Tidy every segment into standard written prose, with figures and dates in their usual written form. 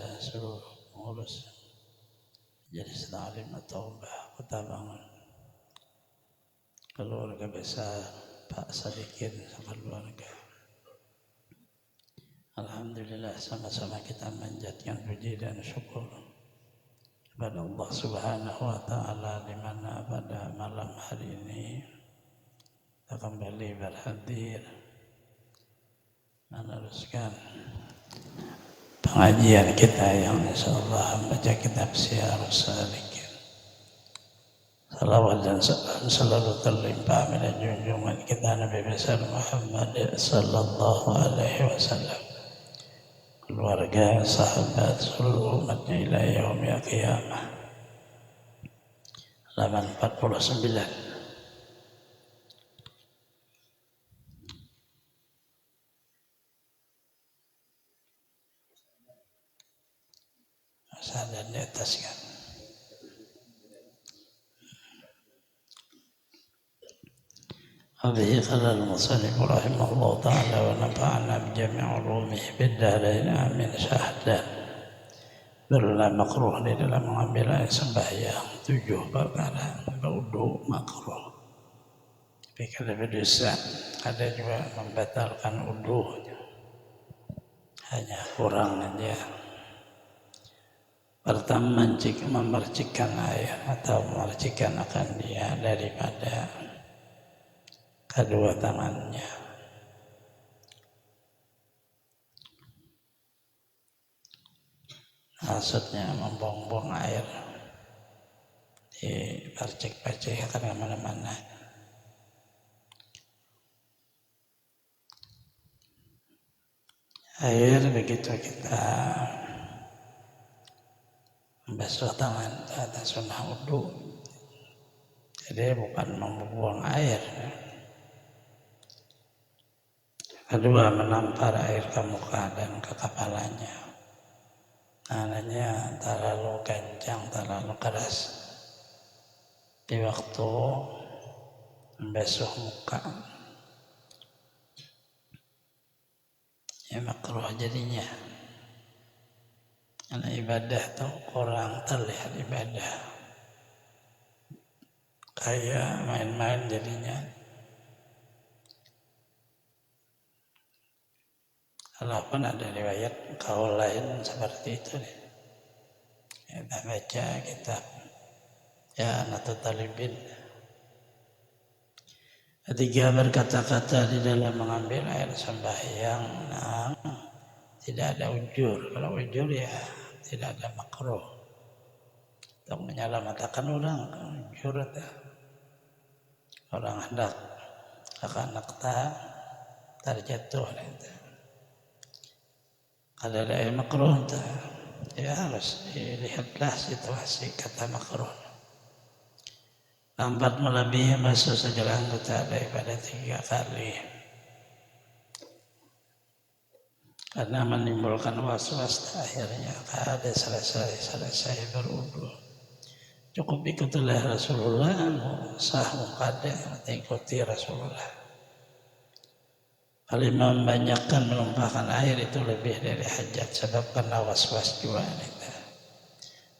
pada seluruh pengurus Majelis Ta'lim At-Taubah Kota Bangun, keluarga besar Pak Sadikin sekeluarga. Alhamdulillah, sama-sama kita manjatkan puji dan syukur kepada Allah Subhanahu wa Ta'ala, di mana pada malam hari ini kita kembali berhadir meneruskan pengajian kita yang insyaallah membaca kitab Syiarus Salikin. Salawat dan salam selalu terlimpah pada junjungan kita Nabi besar Muhammad sallallahu alaihi wasallam, keluarga, sahabat, seluruh umatnya ila yaumil qiyamah. Halaman 49. Sadar di atas kan. Hadhihi qala al-musannif rahimahullah ta'ala wa nafa'ana bi jami' ulumihi bid darain amin. Syahadat berla makruh di dalam mengambil air sembahyang 7 perkara. Wudu makruh, tapi kalau berdosa ada juga membatalkan wudu, hanya kurang aja. Pertama, memercikkan air atau memercikkan akan dia daripada kedua tangannya. Maksudnya membuang-buang air, dipercik-percik akan kemana-mana. Air begitu kita membasuh tangan atas sunnah wudu, jadi bukan membuang air. Kedua, menampar air ke muka dan ke kepalanya. Namanya terlalu kencang, terlalu keras di waktu membasuh muka, ya makruh jadinya. Karena ibadah tuh kurang terlihat ibadah, kayak main-main jadinya. Walaupun ada riwayat kaul lain seperti itu nih. Kita baca kitab ya Nahdlatul Talibin. Ketiga, berkata-kata di dalam mengambil air sembahyang tidak ada ujur. Kalau ujur ya tidak ada makruh. Untuk menyelamatkan orang, ujur orang hendak anak terjatuh. Kalau ada yang makruh, ya harus dilihatlah situasi kata makruh. 4, melebihi basuh segala anggota daripada 3 kali. Karena menimbulkan was-was, akhirnya ada selesai berwudu. Cukup ikutilah Rasulullah, sah muqaddah, ikuti Rasulullah. Kalau membanyakkan menumpahkan air itu lebih dari hajat, sebab karena was-was juga itu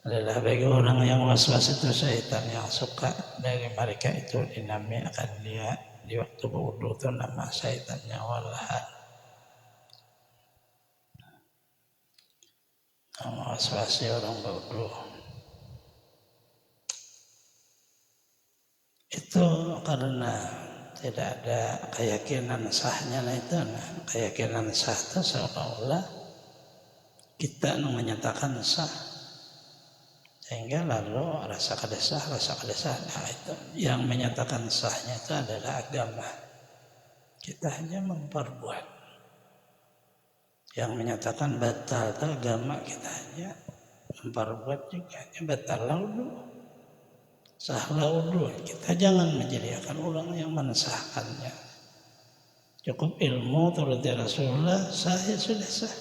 adalah bagi orang yang was-was itu syaitan yang suka dari mereka itu dinamai akan dia di waktu berwudu itu nama syaitannya walahan. Was-wasi orang berwudu itu karena tidak ada keyakinan sahnya. Itu keyakinan sah itu seolah-olah kita menyatakan sah, sehingga lalu rasa kedesah. Nah, itu yang menyatakan sahnya itu adalah agama. Kita hanya memperbuat. Yang menyatakan batal itu agama, kita hanya memperbuat juga. Batal wudu, sahlah wudu. Kita jangan menjadikan orang yang mensahkannya. Cukup ilmu turut Rasulullah, sah ya sudah sah.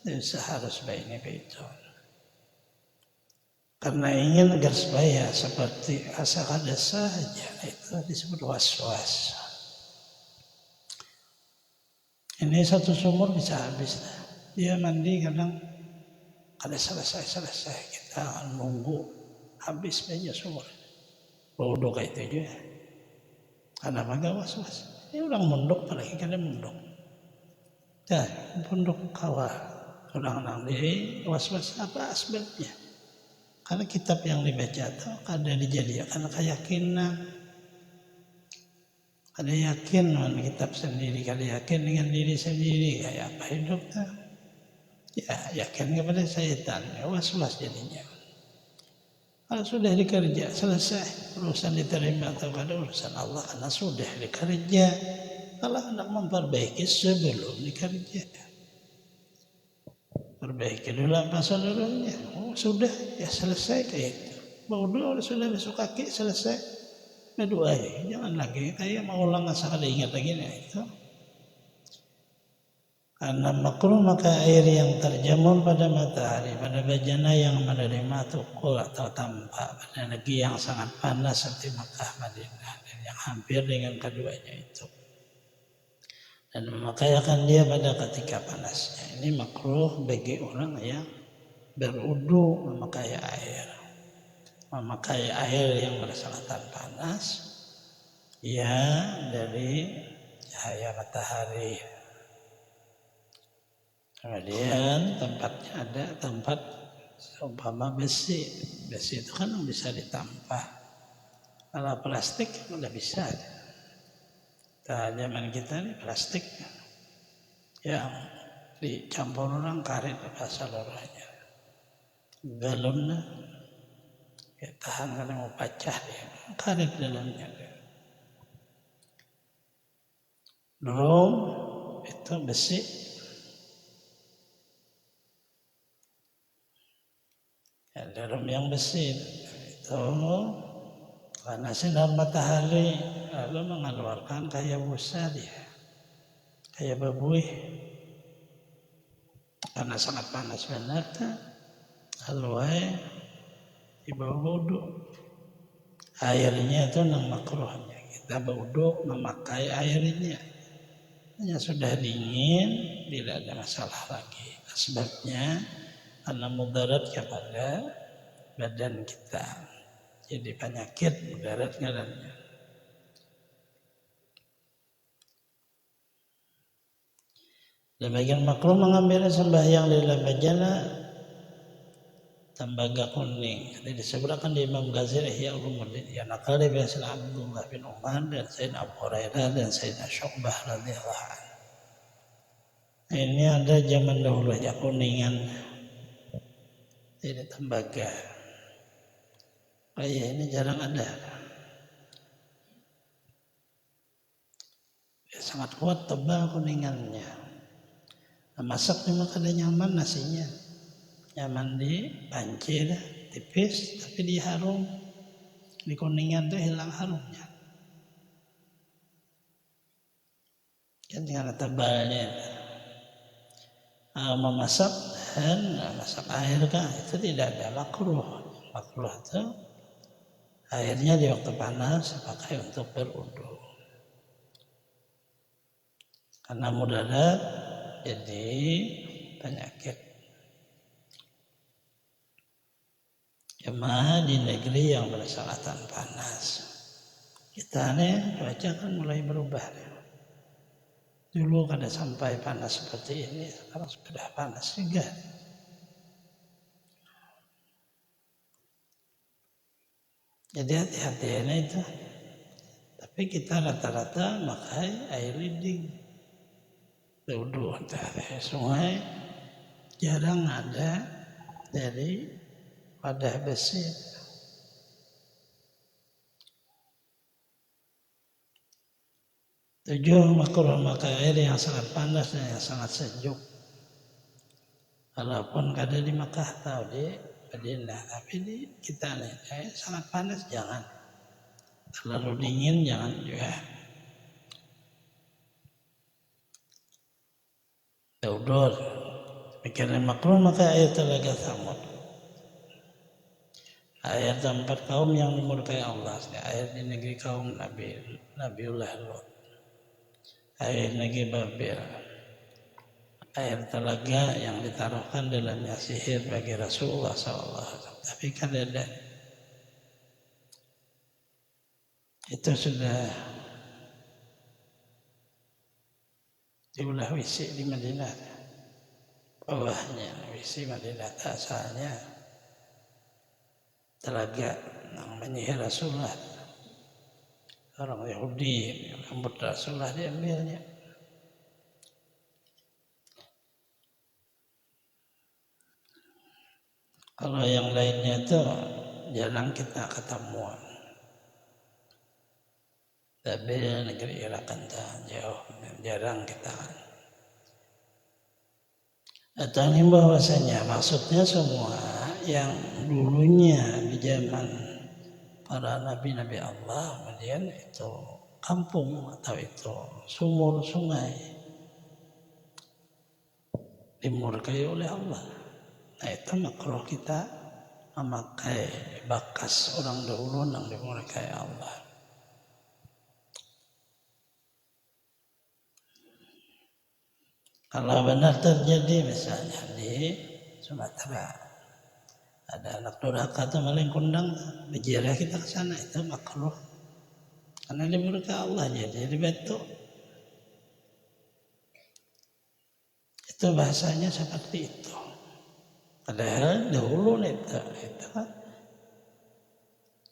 Tidak usah harus baini itu. Karena ingin agar supaya seperti asa kada saja, itu disebut was-was. Ini satu sumur bisa habis. Dia mandi kadang Kalau selesai kita nunggu habis banyak sumur. Bodoh kayak itu juga. Karena agak was-was. Ini orang munduk apalagi kada munduk. Ya, munduk kawal. Orang di was-was apa asbabnya. Karena kitab yang dibaca itu kada dijadikan keyakinan. Kada yakin dengan kitab sendiri, kada yakin dengan diri sendiri. Kayak apa hidupnya? Ya, yakin kepada syaitan. Ya, was-was jadinya. Kalau sudah dikerja, selesai. Urusan diterima atau kada urusan Allah. Karena sudah dikerja. Allah hendak memperbaiki sebelum dikerja. Perbaiki dulu apa seluruhnya. Oh sudah, ya selesai kayak itu. Bodoh sudah besok kaki selesai. Berdoa ya. Jangan lagi kayak mau ulang asal ingat lagi nih itu. Karena makruh maka air yang terjemur pada matahari, pada bejana yang menerima tukul atau tampak pada negeri yang sangat panas seperti Makkah, Madinah dan yang hampir dengan keduanya itu. Dan memakaikan dia pada ketika panasnya. Ini makruh bagi orang yang berwudu memakai air. Memakai air yang bersangkutan panas ya dari cahaya matahari. Kemudian tempatnya ada tempat umpama besi. Besi itu kan bisa ditampah. Kalau plastik nggak bisa. Zaman kita ini plastik yang dicampur orang karet apa seluruhnya. Galonnya ya tahan kalau mau pecah dia. Karet dalamnya. Drum itu besi. Ya, drum yang besi itu karena sinar matahari lalu mengeluarkan kayak busa dia, kayak babuih. Karena sangat panas benar, lalu dibawa wudu. Airnya itu nang makruhnya. Kita wudu memakai airnya. Hanya sudah dingin, tidak ada masalah lagi. Sebabnya karena mudarat kepada badan kita. Jadi penyakit mudarat ngarannya. Demikian makruh mengambil sembahyang di dalam bejana tembaga kuning. Jadi disebutkan di Imam Ghazali Ihya Ulumuddin yang nakal dari Sayyidina Abdullah bin Umar dan Sayyidina Abu Hurairah dan Sayyidina Syu'bah radhiyallahu anhu. Ini ada zaman dahulu aja kuningan. Ini tembaga. Oh iya, ini jarang ada. Ya, sangat kuat tebal kuningannya. Nah, masak memang kada nyaman nasinya. Nyaman di panci dah, tipis tapi di harum. Di kuningan tuh hilang harumnya. Kan tinggal tebalnya. Memasak dan masak air kan itu tidak ada makruh. Makruh itu airnya di waktu panas pakai untuk berwudu. Karena mudarat jadi penyakit. Cuma di negeri yang bersangkutan panas. Kita nih cuaca kan mulai berubah. Dulu kada sampai panas seperti ini, sekarang sudah panas juga. Jadi hati-hati ini itu. Tapi kita rata-rata pakai air liding. Wudu dari sungai jarang ada dari wadah besi. Tujuh makruh memakai air yang sangat panas dan yang sangat sejuk. Walaupun kada di Makkah atau di Madinah, tapi di kita nih sangat panas jangan. Terlalu dingin jangan juga. Daudor. Demikian makruh memakai air telaga Thamud. Air tempat kaum yang dimurkai Allah. Air di negeri kaum Nabiullah Lut. Air negeri Babil. air telaga yang ditaruhkan dalamnya sihir bagi Rasulullah SAW. Tapi kadang itu sudah diulah wisi di Madinah. Bawahnya wisi Madinah asalnya telaga yang menyihir Rasulullah. Orang Yahudi rambut Rasulullah diambilnya. Kalau yang lainnya itu jarang kita ketemu. Tapi negeri Irak kan jauh, jarang kita. Atau ini bahwasanya maksudnya semua yang dulunya di zaman para nabi-nabi Allah, kemudian itu kampung atau itu sumur sungai dimurkai oleh Allah. Nah itu makruh kita memakai bakas orang dahulu yang dimurkai Allah. Kalau benar terjadi misalnya di Sumatera, ada anak durhaka atau maling kundang, berjirah kita ke sana, itu makruh. Karena dimurkai Allah jadi betul. Itu bahasanya seperti itu. Padahal dahulu itu kan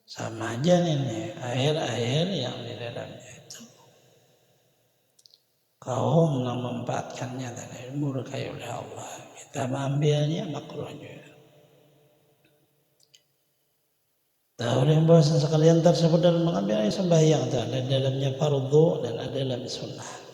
sama aja nih air-air yang di dalamnya itu kaum yang memanfaatkannya dan dimurkai oleh Allah. Kita mengambilnya makruh juga. Tahu yang bahasa sekalian tersebut dalam mengambil air sembahyang ada dalamnya fardhu dan ada dalam sunnah.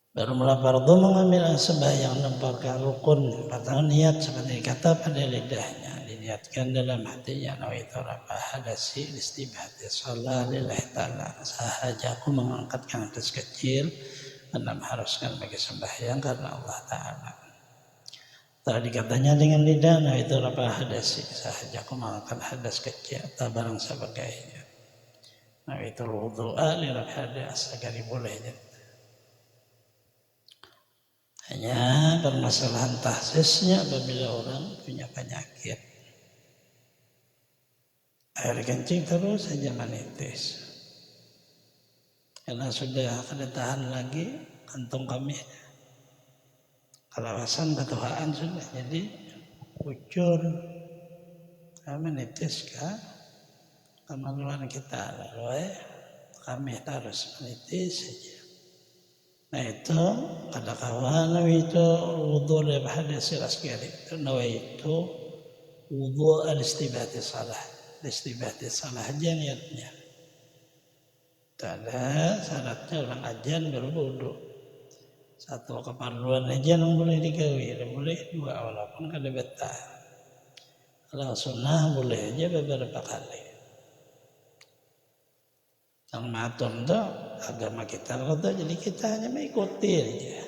Baru mulai fardu mengambil sembahyang nampakkan rukun atau niat seperti kata pada lidahnya diniatkan dalam hatinya nawaitu rafa hadasi istibahati salat lillahi ta'ala sahaja aku mengangkatkan hadas kecil dan mengharuskan bagi sembahyang karena Allah Ta'ala. Tadi katanya dengan lidah nawaitu rafa hadasi sahaja aku mengangkat hadas kecil atau barang sebagainya nawaitu wudu'a lillahi hadas agar bolehnya. Hanya permasalahan tahsisnya apabila orang punya penyakit. Air kencing terus saja menitis. Karena sudah kada tahan lagi kantong kami. Kalawasan ketuaan sudah jadi ucur. Menitis ke kemaluan kita. Lalu kami harus menitis saja. Nah itu kada kawan itu wudu li hadasil asghar itu nawaitu wudu al-istibati salah. Istibati salah aja niatnya. Ada syaratnya orang ajan berwudu. Satu keperluan aja yang boleh digawi, boleh dua walaupun kada betah. Kalau sunnah boleh aja beberapa kali. Yang matur itu agama kita kata jadi kita hanya mengikuti aja.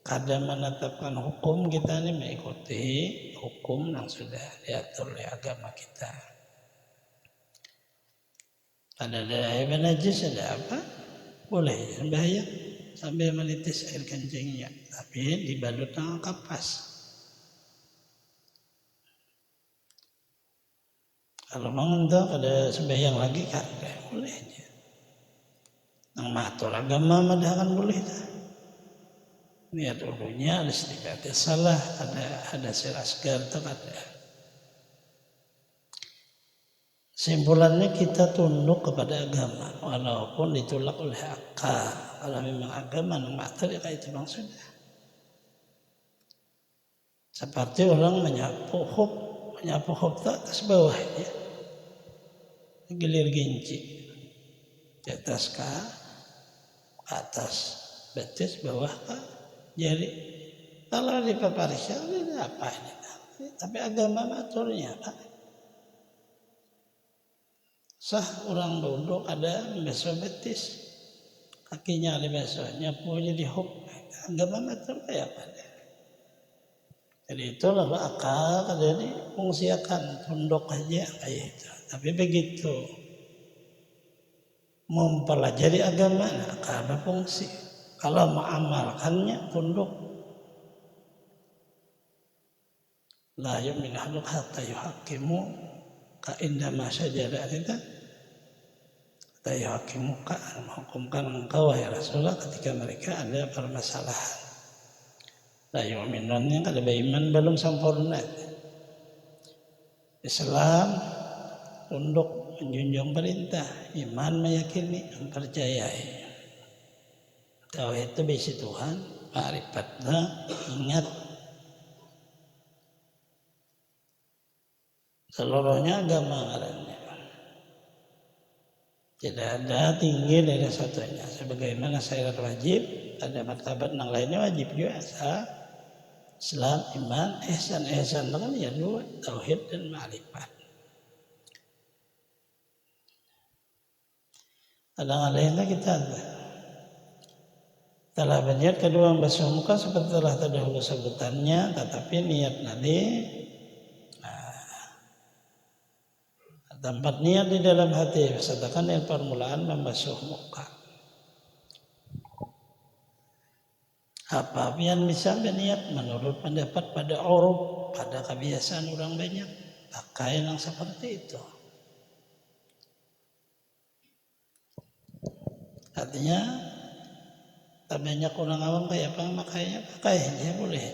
Kadang menetapkan hukum kita ini mengikuti hukum yang sudah diatur oleh agama kita. Ada air najis ada apa? Boleh sembahyang sambil menitis air kencingnya, tapi dibalut dengan kapas. Kalau mengendak ada sembahyang lagi kan boleh aja. Yang matur agama madahan boleh dah. Niat dulunya ada sedikit salah, ada asgar itu ada. Simpulannya kita tunduk kepada agama walaupun ditolak oleh akal. Kalau memang agama yang matur ya kayak itu bang sudah. Seperti orang menyapu hub tak atas bawahnya. Gilir ginci di atas ke atas betis bawah ke jari. Kalau di paparisya ini apa ini? Tapi agama maturnya apa? Sah orang duduk ada besok betis kakinya ada besoknya punya di hub agama matur kayak apa? Jadi itulah akal jadi fungsiakan tunduk aja kayak itu. Tapi begitu mempelajari agama, akal berfungsi. Kalau mengamalkannya tunduk. La yu'minu ahadukum hatta yuhaqqimu ka indama syajara kita. Hatta yuhaqqimu ka menghukumkan engkau wahai Rasulullah ketika mereka ada permasalahan. La yu'minun yang kada beriman belum sempurna. Islam tunduk menjunjung perintah, iman meyakini, mempercayai. Tauhid itu bisi Tuhan, ma'rifatlah, ingat. Seluruhnya agama ngarannya. Tidak ada tinggi dari satunya. Sebagaimana syarat wajib, ada martabat yang lainnya wajib juga. Islam, iman, ihsan itu kan ya dua, tauhid dan ma'rifat. Ada lainnya kita ada. Telah berniat kedua membasuh muka seperti telah terdahulu sebutannya, tetapi niat nanti tempat niat di dalam hati, sertakan yang permulaan membasuh muka. Apa yang bisa berniat menurut pendapat pada uruf, pada kebiasaan orang banyak, pakai yang seperti itu. Artinya, tak banyak orang awam kayak apa makanya pakai aja boleh.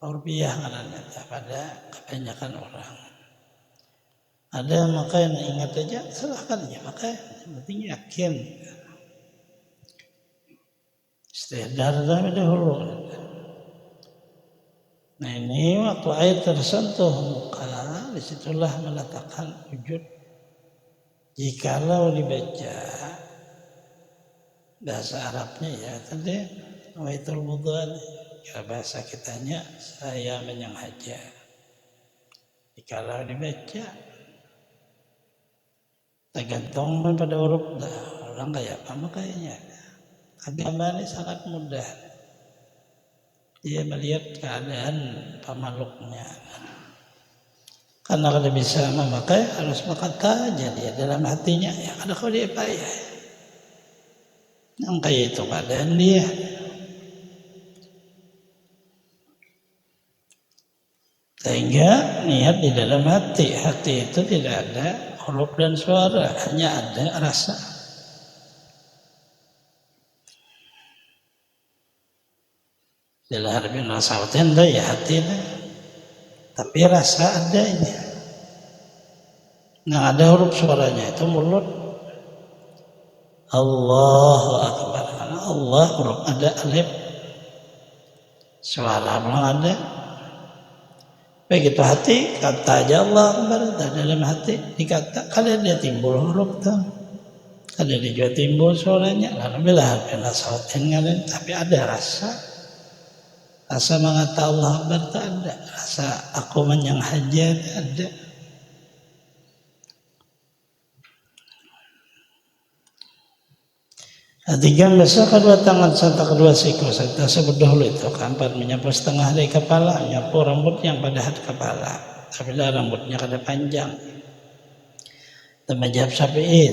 Urfiah karena pada kebanyakan orang. Ada yang makai ingat aja, silahkan aja pakai. Yang penting yakin. Istidar dari dahulu. Nah ini waktu air tersentuh muka, disitulah meletakkan wujud. Jikalau dibaca bahasa Arabnya ya tadi waitul wudhu, ya bahasa kitanya saya menyengaja. Jikalau dibaca tergantung pada huruf orang kayak apa makanya. Agama ini sangat mudah. Dia melihat keadaan pemakhluknya. Karena kalau bisa memakai harus berkata aja dia dalam hatinya. Ya kada kau dia payah. Yang kayak itu keadaan dia. Sehingga niat di dalam hati. Hati itu tidak ada huruf dan suara. Hanya ada rasa. Dalam harbi nasawatin dah ya hati dah. Tapi rasa ada ini. Nah ada huruf suaranya itu mulut. Allahu Akbar. Allah huruf ada alif. Suara belum ada. Begitu hati kata aja Allah Akbar dalam hati dikata kalau dia timbul huruf tuh. Kalau dia juga timbul suaranya. Lalu bila harbi nasawatin ngalain. Tapi ada rasa. Rasa mengata Allah Akbar tak ada. Rasa aku menyengaja tak ada. Tiga besar kedua tangan serta kedua siku serta sebut dahulu itu. Keempat menyapu setengah dari kepala. Menyapu rambut yang pada hati kepala. Apabila rambutnya kada panjang. Dan menjawab Syafi'i.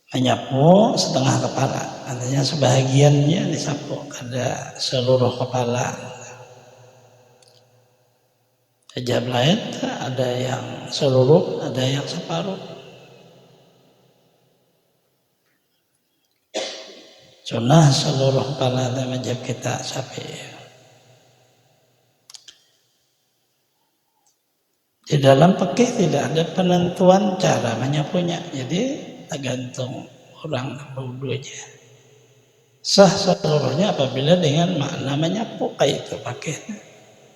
Menyapu setengah kepala, artinya sebahagiannya disapu, ada seluruh kepala. Hijab lain ada yang seluruh, ada yang separuh. Sunnah seluruh kepala dan hijab kita Syafi'i. Di dalam fikih tidak ada penentuan cara menyapunya, jadi tergantung orang berwudu aja. Sah seluruhnya apabila dengan makna menyapu kayak itu pakai.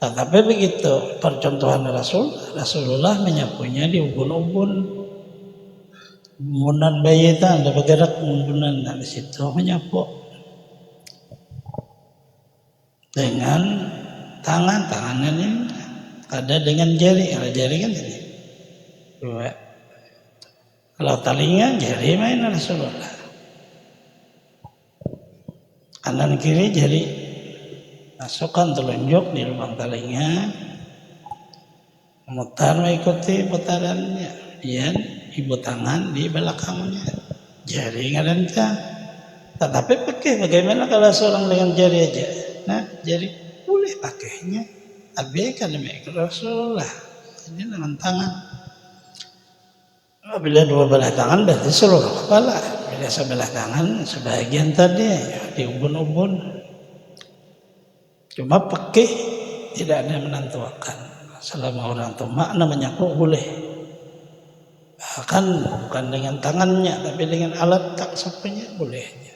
Tetapi begitu percontohan Rasulullah menyapunya di ubun-ubun. Umbunan bayi itu ada bergerak umbunan di situ menyapu dengan tangannya ini ada dengan jari, kalau jari kan ini dua. Kalau talinga jari main Rasulullah. Kanan kiri jari masukkan telunjuk di lubang talinga. Memutar mengikuti putarannya. Kemudian ibu tangan di belakangnya. jari ngaran tah. Tetapi pakai bagaimana kalau seorang dengan jari aja? Nah, jari boleh pakainya. Abaikan demi Rasulullah. Jadi dengan tangan. Bila dua belah tangan berarti seluruh kepala. Bila sebelah tangan sebagian tadi di ubun-ubun. Cuma pakai tidak ada menentukan. Selama orang itu makna menyapu boleh. Bahkan bukan dengan tangannya tapi dengan alat tak sapunya bolehnya.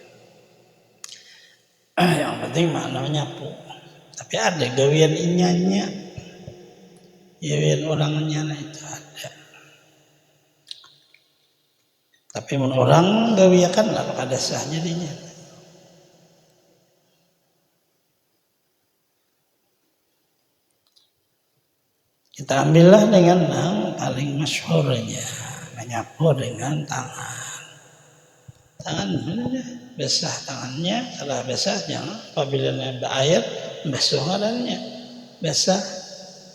Yang penting makna menyapu. Tapi ada gawian inyanya. Gawian orangnya itu ada. Tapi orang gawiakan lah pada sah jadinya. Kita ambillah dengan yang paling masyhurnya, menyapu dengan tangan. Tangan basah tangannya, setelah basah jangan apabila ada air basuh ngarannya. Basah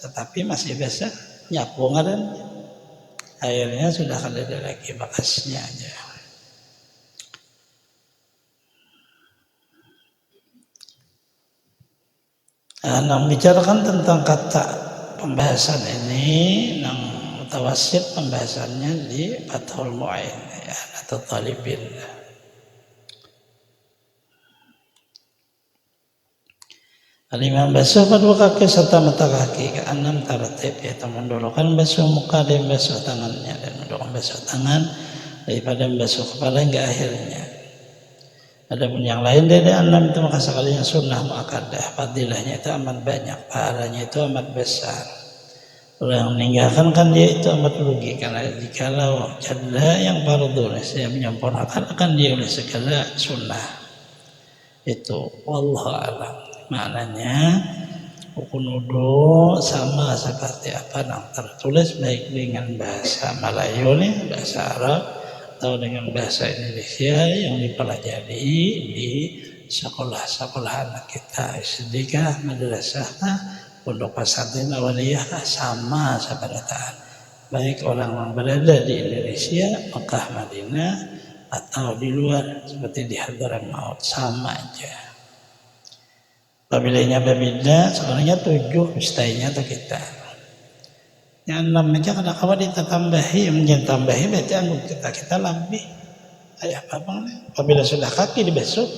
tetapi masih basah nyapu ngarannya. Airnya sudah ada lagi bekasnya aja. Nah, membicarakan tentang kata pembahasan ini yang mutawassit pembahasannya di Fathul Mu'in ya, atau Talibin. Al-Imam basuh kedua kaki serta mata kaki ke enam tartib, yaitu mendulukan basuh muka dan basuh tangannya dan mendulukan basuh tangan daripada basuh kepala hingga akhirnya. Adapun yang lain dari enam itu maka sekalinya sunnah muakkadah, fadilahnya itu amat banyak, pahalanya itu amat besar. Orang yang meninggalkan kan dia itu amat rugi, karena jikalau janda yang fardhu saya menyempurnakan akan dia oleh segala sunnah. Itu wallahu a'lam. Maknanya rukun wudu sama seperti apa yang tertulis baik dengan bahasa Melayu nih, bahasa Arab atau dengan bahasa Indonesia yang dipelajari di sekolah-sekolah anak kita, sedikah madrasah pondok pesantren awaliyah sama seperti baik orang yang berada di Indonesia, Mekah, Madinah atau di luar seperti di Hadramaut sama aja. Apabila berbeda, sebenarnya 7 mestinya atau kita. Yang 6 aja kada kawan kita tambahi, yang tambahi berarti anggota kita lebih. Kayak apa bang? Apabila sudah kaki dibasuh,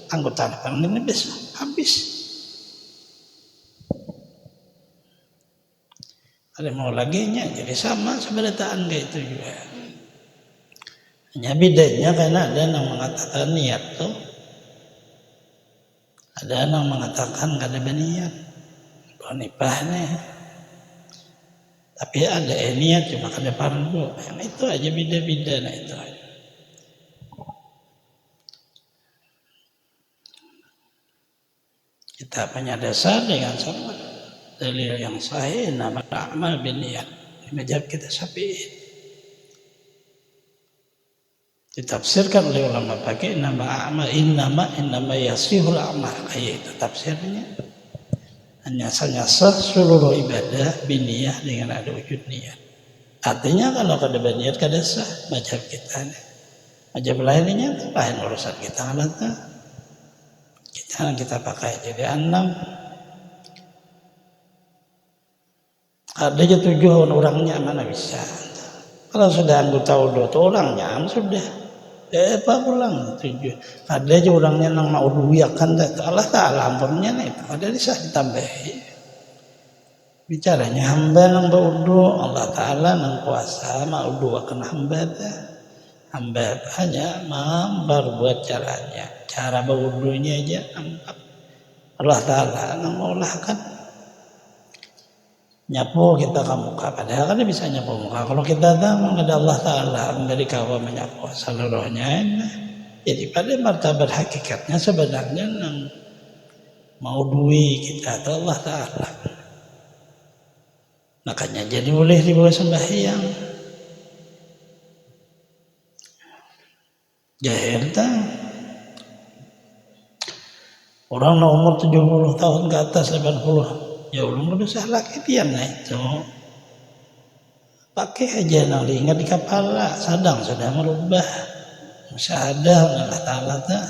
anggota depan ini besok habis. Ada mau lagi nya, jadi sama seberataan kayak itu juga. Hanya bedanya karena ada yang mengatakan niat tuh. Ada yang mengatakan kada berniat, bonipahnya. Tapi ada niat cuma kada fardu. Yang itu aja beda-beda nah itu. Kita punya dasar dengan sama dalil yang sahih nama amal binniat. Di mazhab kita Syafi'i. Ditafsirkan oleh ulama pakai nama amal innama yasihul amal, kayak itu tafsirnya. Hanya sah seluruh ibadah biniyah dengan ada wujud niat. Artinya kalau kada berniat kada sah mazhab kita. Mazhab lainnya lain urusan kita kan. Kita pakai jadi 6. Ada aja 7 orangnya mana bisa. Kalau sudah anggota wudu orangnya sudah. Apa pulang 7. Ada aja orangnya nang mau duyakan Allah Ta'ala ampunnya itu ada bisa ditambahi. Bicaranya hamba nang berwudu Allah Ta'ala nang kuasa mau duakan hamba dah. Hamba hanya memperbuat caranya. Cara berwudunya aja nampak. Allah Ta'ala nang maulahkan. Nyapu kita ke muka, padahal kan bisa nyapu muka. Kalau kita tahu ada Allah Ta'ala memberi kawan menyapu seluruhnya, jadi pada martabat hakikatnya sebenarnya yang mau duit kita atau Allah Ta'ala. Makanya jadi boleh dibawa sembahyang. Jahil tak? Orang umur 70 tahun ke atas 80. Ya belum berusaha lagi dia itu pakai aja nang ingat di kepala sadang sudah merubah musyahadah Allah Ta'ala ta.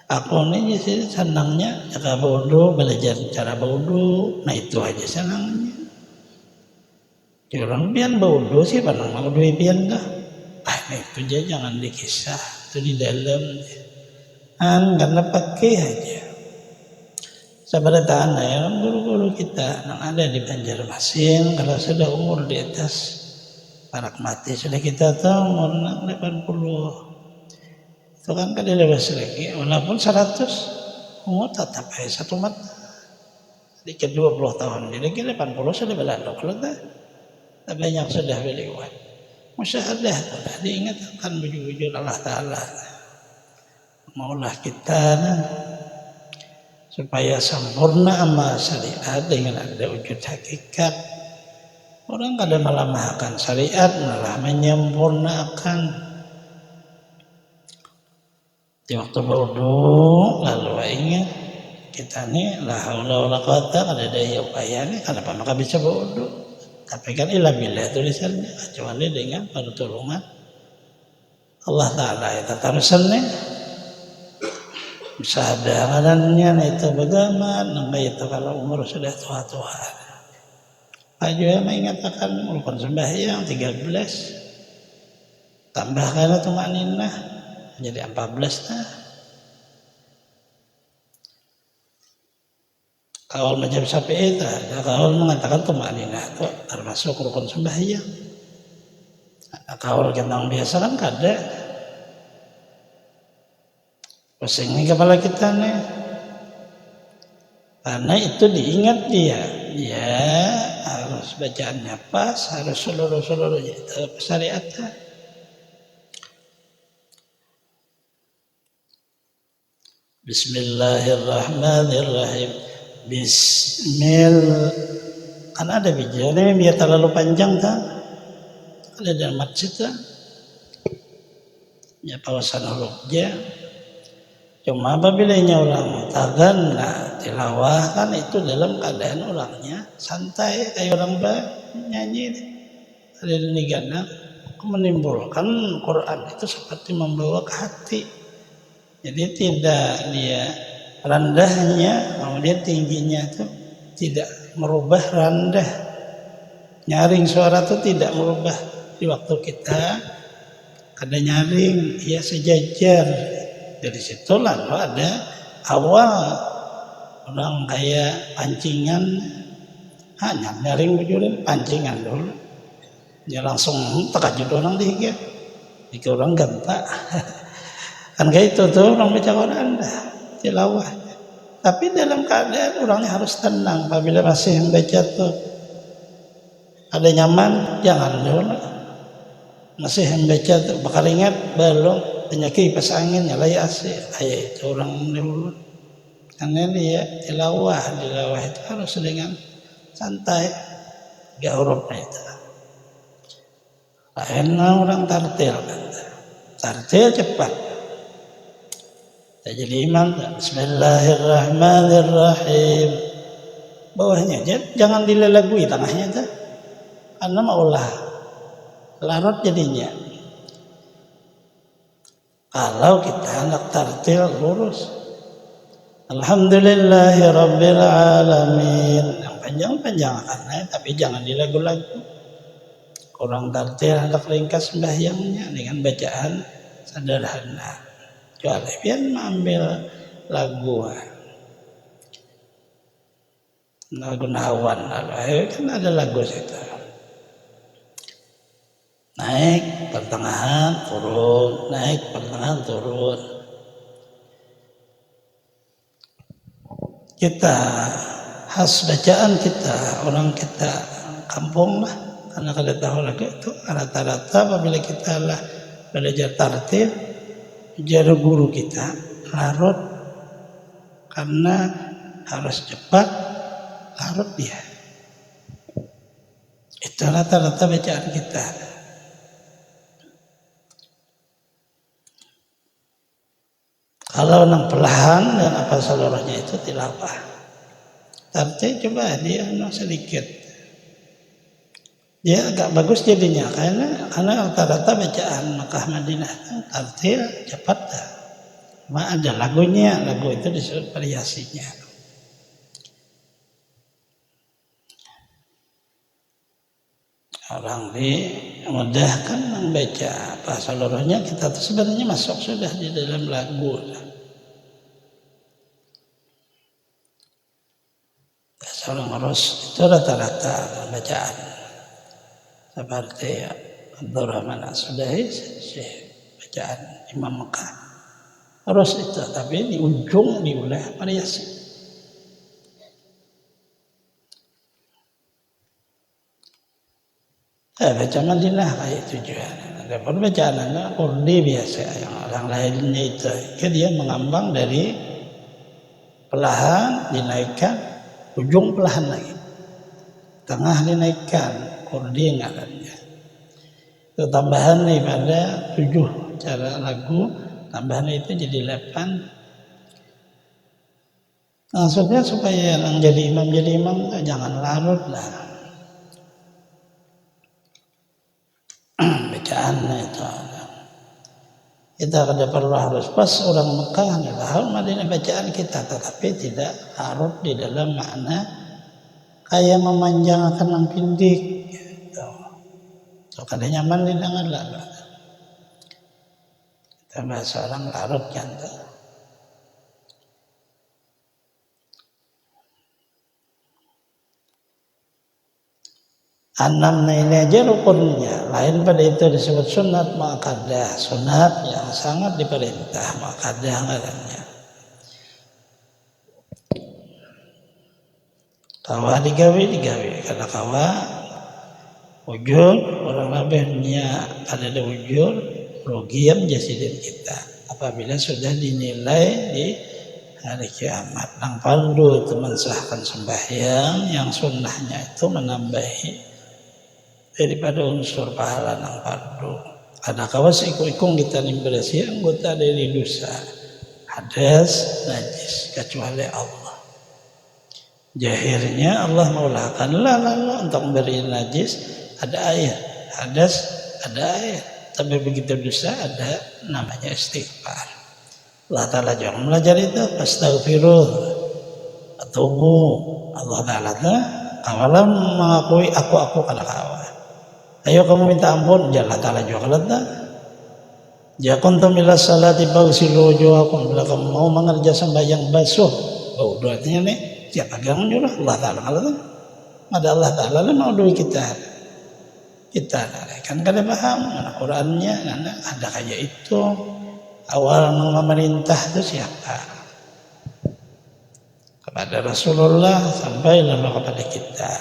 Aku ini sih senangnya cara bodoh, belajar cara bodoh, nah itu aja senangnya. Orang pian bodoh sih, panang mau duit pian dah. Nah itu aja jangan dikisah, itu di dalam. Karena pakai aja. Sabar tahan ya, guru-guru kita yang ada di Banjarmasin, kalau sudah umur di atas parak mati, sudah kita tahu umur 80. Itu kan kada lewat lagi, walaupun 100 umur tetap aja satu mata. Sedikit 20 tahun, jadi kira 80 sudah berlalu. Kalau tak banyak sudah berlewat. Musyahadah sudah diingatkan bujur-bujur Allah Ta'ala. Maulah kita supaya sempurna amal syariat dengan ada wujud hakikat. Orang kadang melemahkan syariat, malah menyempurnakan. Di waktu bodoh lalu ingat kita ni la haula wala quwata, kada daya upaya ni kenapa maka bisa bodoh. Tapi kan ilah billah tulisannya, kecuali dengan pertolongan Allah Ta'ala. Itu terusannya kesadarannya itu bagaimana itu kalau umur sudah tua-tua. Pak juga mengatakan rukun sembahyang 13 tambahkan tumaninah jadi 14 nah. Kaul macam Syafi'i itu, kaul mengatakan tumaninah itu termasuk rukun sembahyang. Kaul kita biasa kan kada. Pusing nih kepala kita nih. Karena itu diingat dia. Ya harus bacaannya pas, harus seluruh-seluruhnya itu syariatnya. Bismillahirrahmanirrahim. Kan ada bijaranya biar terlalu panjang tak? Ada dalam masjid tak? Ya kawasan hurufnya. Cuma apabila orang tagana tilawah kan itu dalam keadaan orangnya santai kayak orang nyanyi. Ada di gana menimbulkan Quran itu seperti membawa ke hati. Jadi tidak dia rendahnya, kemudian tingginya itu tidak merubah rendah. Nyaring suara itu tidak merubah. Di waktu kita ada nyaring, ya sejajar. Dari situ lalu ada awal orang kayak pancingan, hanya nyaring bujurin pancingan dulu. Dia langsung terkejut orang dikit, dikit orang gempa. Kan kayak itu tuh orang baca Quran dah, tilawah. Tapi dalam keadaan orangnya harus tenang. Apabila masih membaca tuh ada nyaman, jangan dulu. Masih membaca tuh bakal ingat belum penyakit kipas angin nyalai AC, kayak itu orang dulu. Karena dia tilawah itu harus dengan santai, gak hurufnya itu. Lain orang tartil, cepat. Jadi imam, Bismillahirrahmanirrahim. Bawahnya jangan dilelagui tengahnya tuh. Karena maulah larut jadinya. Kalau kita hendak tartil lurus. Alhamdulillahirabbil alamin. Yang panjang-panjang karena tapi jangan dilagu-lagu. Orang tartil hendak ringkas sembahyangnya dengan bacaan sederhana. Kecuali pian mengambil lagu Nahawan, kan ada lagu situ. Naik pertengahan turun, naik pertengahan turun. Kita khas bacaan kita, orang kita kampung lah, karena kada tahu lagu itu rata-rata apabila kita lah belajar tartil. Jadi guru kita larut karena harus cepat larut dia. Itu rata-rata bacaan kita. Kalau nang perlahan dan apa seluruhnya itu tilawah. Tapi coba dia sedikit. dia agak bagus jadinya karena rata-rata bacaan Makkah Madinah itu tartil cepat dah. Cuma ada lagunya, lagu itu disebut variasinya. Orang dimudahkan membaca apa seluruhnya, kita tuh sebenarnya masuk sudah di dalam lagu. Seorang harus itu rata-rata bacaan seperti Abdurrahman As-Sudahi, bacaan Imam Makkah harus itu, tapi di ujung diulah variasi. Baca Madinah kayak tujuan. Adapun bacaan anak Kurdi biasa yang orang lainnya itu, dia mengambang dari pelahan dinaikkan, ujung pelahan lagi, tengah dinaikkan, Kurdi ngarannya. Itu tambahan nih pada 7 cara lagu, tambahan itu jadi 8. Maksudnya supaya yang jadi imam jangan larut lah. Bacaannya itu kita perlu harus pas orang Mekah paham Madinah bacaan kita, tetapi tidak larut di dalam makna kayak memanjangkan yang pindik gitu. So kada nyaman didengar lah kita bahasa orang larut kan tuh. Enam ini aja rukunnya, lain pada itu disebut sunat muakkadah, sunat yang sangat diperintah, muakkadah ngarannya. Kawa digawe karena kawa ujur orang labehnya ada ujur rugiam jasidin kita apabila sudah dinilai di hari kiamat. Nang fardu itu mensahkan sembahyang, yang sunnahnya itu menambahi daripada unsur pahala nang fardu. Ada kawas ikung kita nimbrasi anggota dari dosa, hadas, najis, kecuali Allah. Jahirnya Allah maulakan lalu untuk memberi najis ada air, hadas ada air, tapi begitu dosa ada namanya istighfar. Allah Ta'ala jangan belajar itu, astaghfirullah, atubu. Allah Ta'ala awalam mengakui aku kada kawan. Ayo kamu minta ampun, Allah Ta'ala juga kelata. Ya kuntum ila salati bagsilu wujuhakum, bila kamu mau mengerjakan sembahyang basuh. Oh, artinya nih, siapa yang menyuruh? Allah Ta'ala kelata. Ada Allah Ta'ala mau duit kita. Kita kan kada paham Al-Qur'annya, ada kayak itu. Awal memerintah itu siapa? Kepada Rasulullah sampai lalu kepada kita.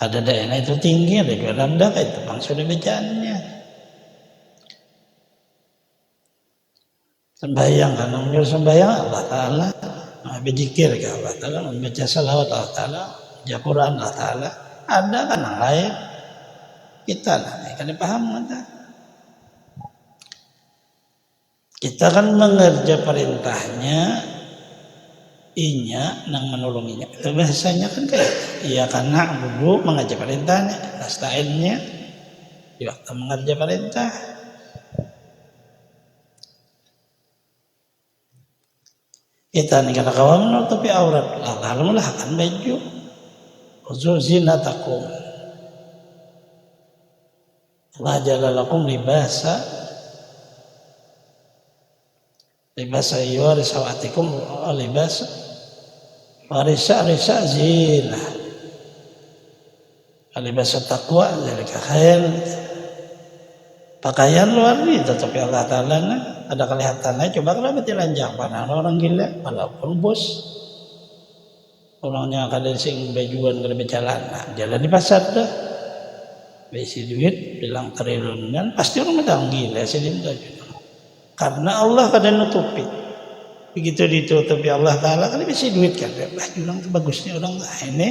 Ada daerah itu tinggi, ada juga rendah, itu bang sudah bacaannya. Sembahyang kan, menyuruh sembahyang Allah Ta'ala, berzikir ke Allah Ta'ala, membaca salawat Allah Ta'ala, baca Quran Allah Ta'ala, ada kan yang lain. Kita lah, kan dipaham ada. Kita kan mengerja perintahnya, inya nang menolonginya. Bahasanya kan kayak iya karena dulu mengerja perintahnya, nasta'innya di waktu mengerja perintah. Kita nih kata kawan menutupi aurat, lalu akan baju, khusus zinatakum. Allah jalalakum libasa yuwaris sawatikum libasa warisa zina libasa taqwa zalika khair. Pakaian luar ini tetapi Allah Ta'ala ada kelihatannya. Coba kalau telanjang panah orang gila walaupun bos orangnya kada sing bajuan kada berjalan jalan di pasar dah besi duit bilang triliunan pasti orang bilang gila sedih karena Allah kada nutupi. Begitu ditutupi Allah Ta'ala kan besi duit kan bilang bagusnya orang ini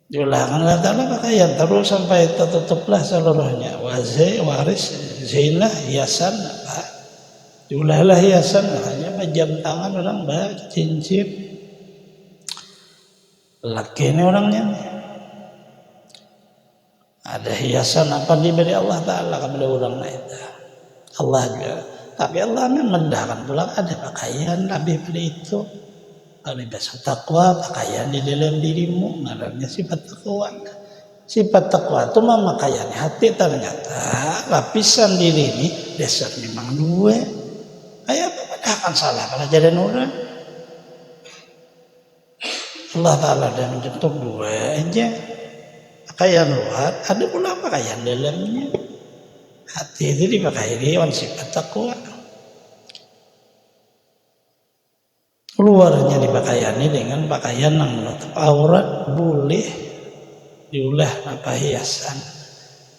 diulangkan Allah Ta'ala pakaian terus sampai tertutuplah seluruhnya waris zina hiasan apa diulahlah hiasan hanya jam tangan orang cincin Laki ini orangnya nih. Ada hiasan apa diberi Allah Ta'ala kepada orang itu. Allah juga. Tapi Allah memendahkan pula ada pakaian lebih pada itu. Kalau bahasa takwa, pakaian di dalam dirimu, ngarannya sifat takwa. Sifat takwa itu memakaian hati, ternyata lapisan diri ini dasar memang dua. Kayak apa pada akan salah kalau jadi orang. Allah Ta'ala sudah menyentuh dua aja. Pakaian luar, ada pula pakaian dalamnya. Hati itu dipakai dengan sifat takwa. Luarnya dipakaiani dengan pakaian yang menutup aurat, boleh diulah apa hiasan.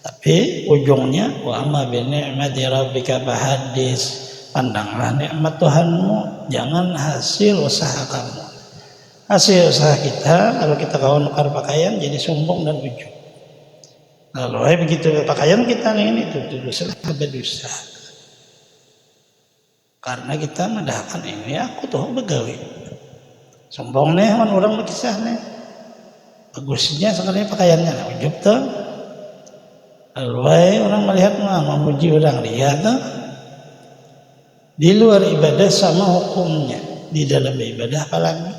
Tapi ujungnya wa amma bi ni'mati rabbika fahaddits. Pandanglah nikmat Tuhanmu, jangan hasil usaha kamu. Hasil usaha kita, kalau kita kawan nukar pakaian jadi sombong dan ujub. Lalu begitu pakaian kita ini itu dosa berdosa. Karena kita mendahkan ini aku tuh begawi. Sombong nih kan orang berkisah nih. Bagusnya sekali pakaiannya ujub tuh. Lalu orang melihat memuji orang dia tuh. Di luar ibadah sama hukumnya, di dalam ibadah apalagi.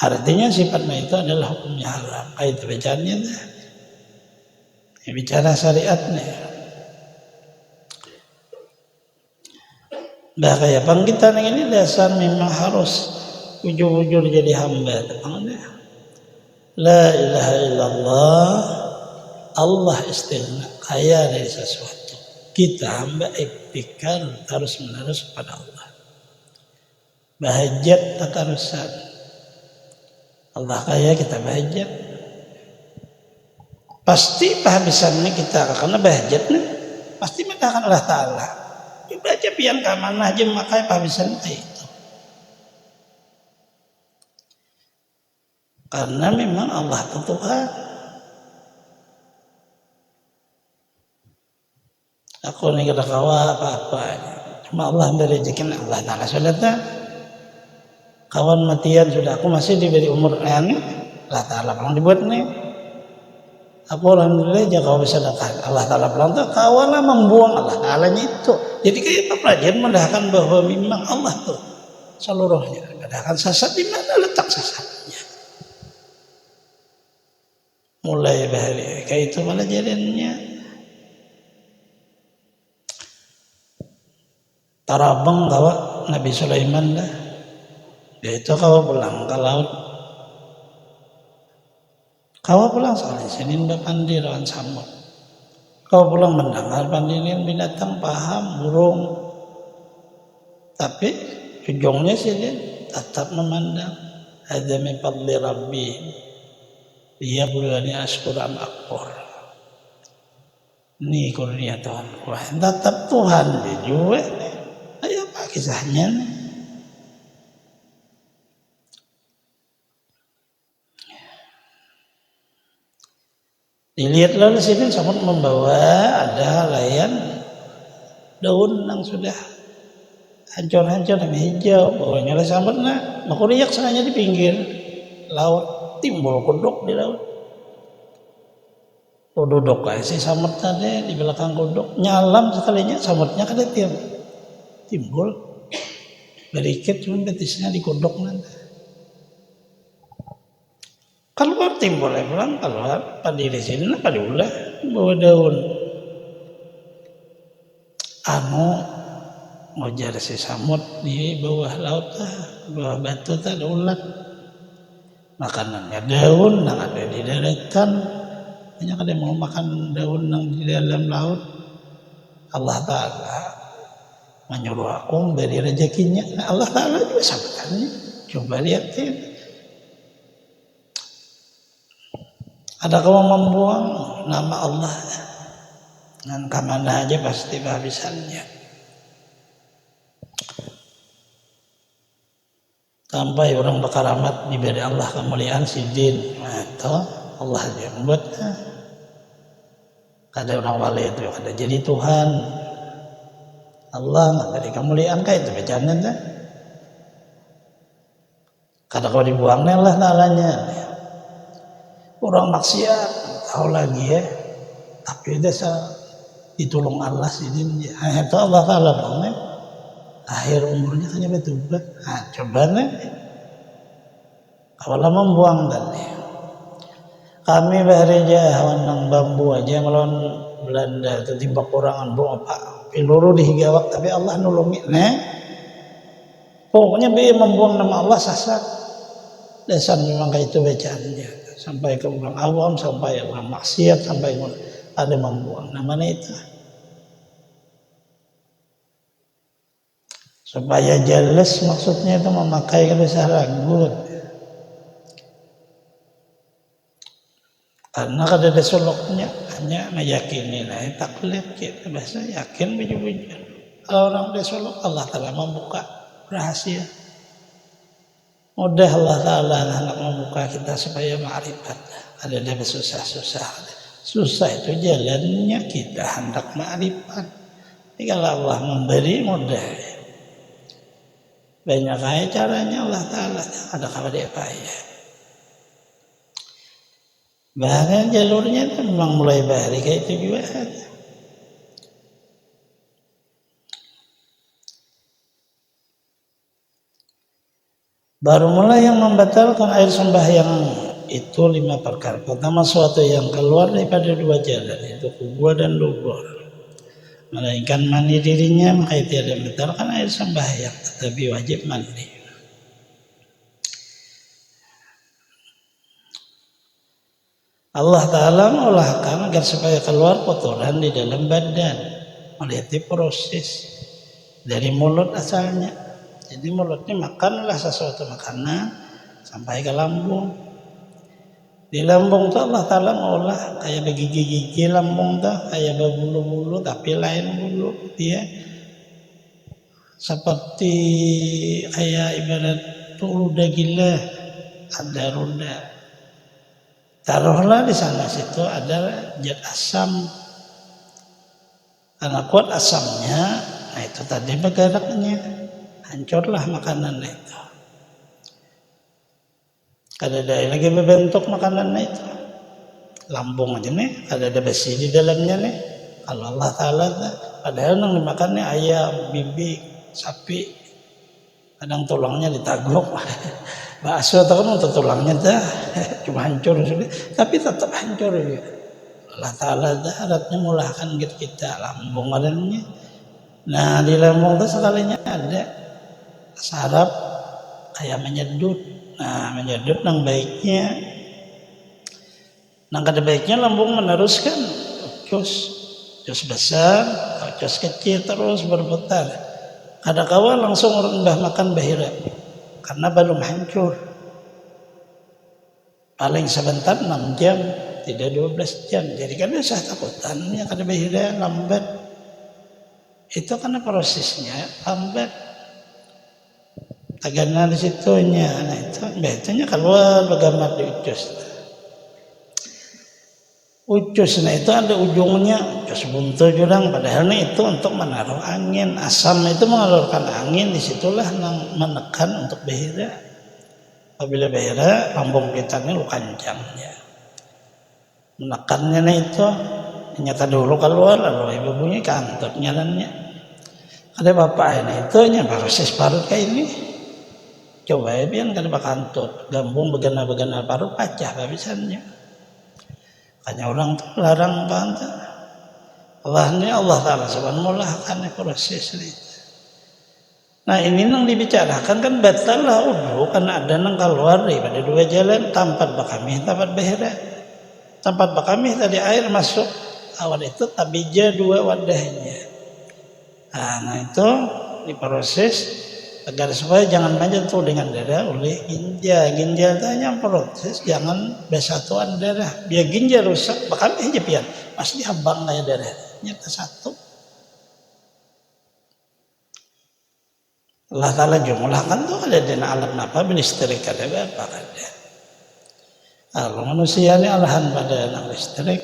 Artinya sifatnya itu adalah hukumnya haram. Kayak itu bacaannya dah. Bicara syariatnya. Bah kayak panggitan ini dasar memang harus ujur-ujur jadi hamba. La ilaha illallah. Allah istighna, kaya dari sesuatu. Kita hamba iktikar terus menerus kepada Allah. Bahajat tatarusan. Allah kaya kita bahajat. Pasti pahabisannya kita karena bahajatnya pasti mendakan Allah Ta'ala. Baca pian kemanah aja makanya pahabisan itu. Karena memang Allah itu Tuhan. Aku ni kena kawa apa-apa. Cuma Allah beri rezeki Allah Ta'ala sudah tak. Kawan matian sudah aku masih diberi umur ini. Allah Ta'ala bilang dibuat nih. Aku alhamdulillah jaga bisa dekat. Allah Ta'ala bilang tuh kawanlah membuang Allah Ta'alanya itu. Jadi kayak pelajaran mendahkan bahwa memang Allah tuh seluruhnya. Mendahkan sesat di mana letak sesatnya. Mulai bahari kayak itu malah jadinya. Tarabang kawa Nabi Sulaiman dah. Dia itu kawa pulang ke laut. Kawa pulang sekali senin pandi rawan samud. Kawa pulang mendengar pandinian binatang paham burung. Tapi ujungnya sih dia tetap memandang. Hadza min fadli rabbi. Dia bulani ashkur am akbar. Ini kurnia Tuhan. Wah, tetap Tuhan dia juga. Ayo apa kisahnya nih? Dilihat lalu sini samud membawa ada layan daun yang sudah hancur-hancur dan hijau. Bawahnya lah samud nak makuriak sengaja di pinggir laut timbul kodok di laut. Duduk aja si samud tadi di belakang kodok nyalam sekalinya samudnya kada timbul berikut cuma betisnya di kodok nanti. Keluar timbul pulang keluar pada di sini pada ulah bawa daun. Ngojar si samud di bawah laut bawah batu ada ulat. Makanannya daun yang ada di daratan. Banyak ada yang mau makan daun yang di dalam laut. Allah Ta'ala menyuruh aku dari rezekinya. Nah, Allah Ta'ala juga sabatannya. Coba lihatin. Ada kamu membuang nama Allah dan kemana aja pasti kehabisannya. Sampai orang berkaramat diberi Allah kemuliaan sidin atau Allah yang membuat. Ada orang wali itu ada jadi Tuhan. Allah memberi kemuliaan kayak itu bacaan dah. Kada kau dibuangnya Allah Ta'alanya. kurang maksiat, tahu lagi ya. Tapi desa ditolong Allah sih dia. Itu Allah Taala banget. Akhir umurnya hanya bertobat. Nah, coba nih. Kalau membuang tadi. Kami bahreja wanang bambu aja melawan Belanda tiba kurangan buang apa peluru dihigawak tapi Allah nulungi pokoknya be membuang nama Allah sasar dasar memang kayak itu bacaannya sampai ke orang awam sampai orang maksiat sampai ada membuang namanya itu supaya jelas maksudnya itu memakai bahasa ragu. Karena kada ada suluknya hanya meyakini taklid kita bahasa yakin baju-baju. Kalau orang ada suluk Allah Taala membuka rahasia. Mudah Allah Taala nak membuka kita supaya ma'rifat. Ada susah-susah. Susah itu jalannya kita hendak ma'rifat. Jadi kalau Allah memberi mudah. Banyak kaya caranya Allah Taala ada kabar dia payah. Bahkan jalurnya itu memang mulai bahari kayak itu juga ada. Baru mulai yang membatalkan air sembahyang itu 5 perkara. Pertama suatu yang keluar daripada 2 jalan itu kubur dan lubur. Melainkan mandi dirinya maka itu tidak membatalkan air sembahyang tetapi wajib mandi. Allah Ta'ala mengolahkan agar supaya keluar kotoran di dalam badan melalui proses dari mulut asalnya. Jadi mulutnya makanlah sesuatu makanan sampai ke lambung. Di lambung itu Allah Ta'ala mengolah kayak gigi-gigi lambung tuh kayak berbulu-bulu tapi lain bulu dia seperti kayak ibarat tuh ruda gila ada ruda. Taruhlah di sana situ ada zat asam. Karena kuat asamnya, nah itu tadi bergeraknya. Hancurlah makanan itu. Kada ada lagi berbentuk makanan itu. Lambung aja nih, kada ada besi di dalamnya nih. Kalau Allah Ta'ala, padahal yang dimakannya ayam, bibik, sapi. Kadang tulangnya ditaglok. Bakso itu kan untuk tulangnya dah cuma hancur sudah, tapi tetap hancur ya. Allah Ta'ala daratnya mulahkan kita lambung adanya. Nah di lambung itu sekalinya ada saraf kayak menyedut. Nah menyedut yang baiknya. Nah kada baiknya lambung meneruskan ucus besar, ucus kecil terus berputar. Ada kawan langsung rendah makan bahira. Karena belum hancur. Paling sebentar 6 jam, tidak 12 jam. Jadi kan saya takutannya kada bahira lambat. Itu karena prosesnya lambat. Tagana di situnya, nah itu keluar begamat di ucus. Ucus, nah itu ada ujungnya, ucus buntu jurang. Padahal itu untuk menaruh angin. Asam itu mengalurkan angin, disitulah menekan untuk bahira. Apabila bahira, lambung kita ini lu kancangnya. Menekannya nah itu, nyata dulu keluar, lalu ibu bunyi kantut nyalannya. Ada bapak ini, itu proses parut kayak ini. Coba ya biar kada bakantut, gambung begana-begana parut pecah habisannya. Hanya orang tuh larang banget. Allah Ta'ala subhanahu mulahkan proses itu. Nah ini yang dibicarakan kan batal lah udah karena ada yang keluar daripada 2 jalan tempat bakami tempat bahira. Tempat bakami tadi air masuk awal itu tabija 2 wadahnya. Nah itu diproses agar supaya jangan menyentuh dengan darah oleh ginjal. Ginjal itu hanya proses jangan bersatuan darah. Biar ginjal rusak, bahkan aja pian pasti habang kayak darah. Nyata satu. Allah Ta'ala jumlahkan tuh ada dina alam napa listrik ada berapa ada. Kalau manusia ini alahan pada anak listrik.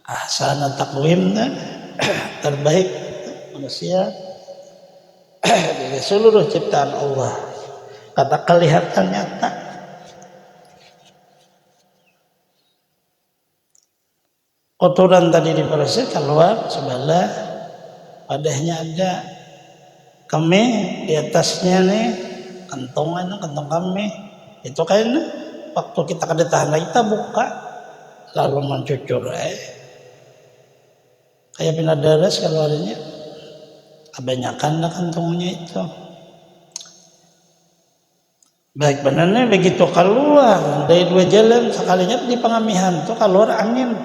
Ahsana taqwim terbaik manusia. Dari seluruh ciptaan Allah kata kelihatan nyata kotoran tadi dibersih keluar sebelah, wadahnya ada kami di atasnya nih, kantong kami itu kan waktu kita kedatangan kita buka lalu mencucur kayak pindah darah keluarnya, kebanyakan lah kantongnya itu. Baik benarnya begitu keluar dari dua jalan sekalinya di pengamihan tuh keluar angin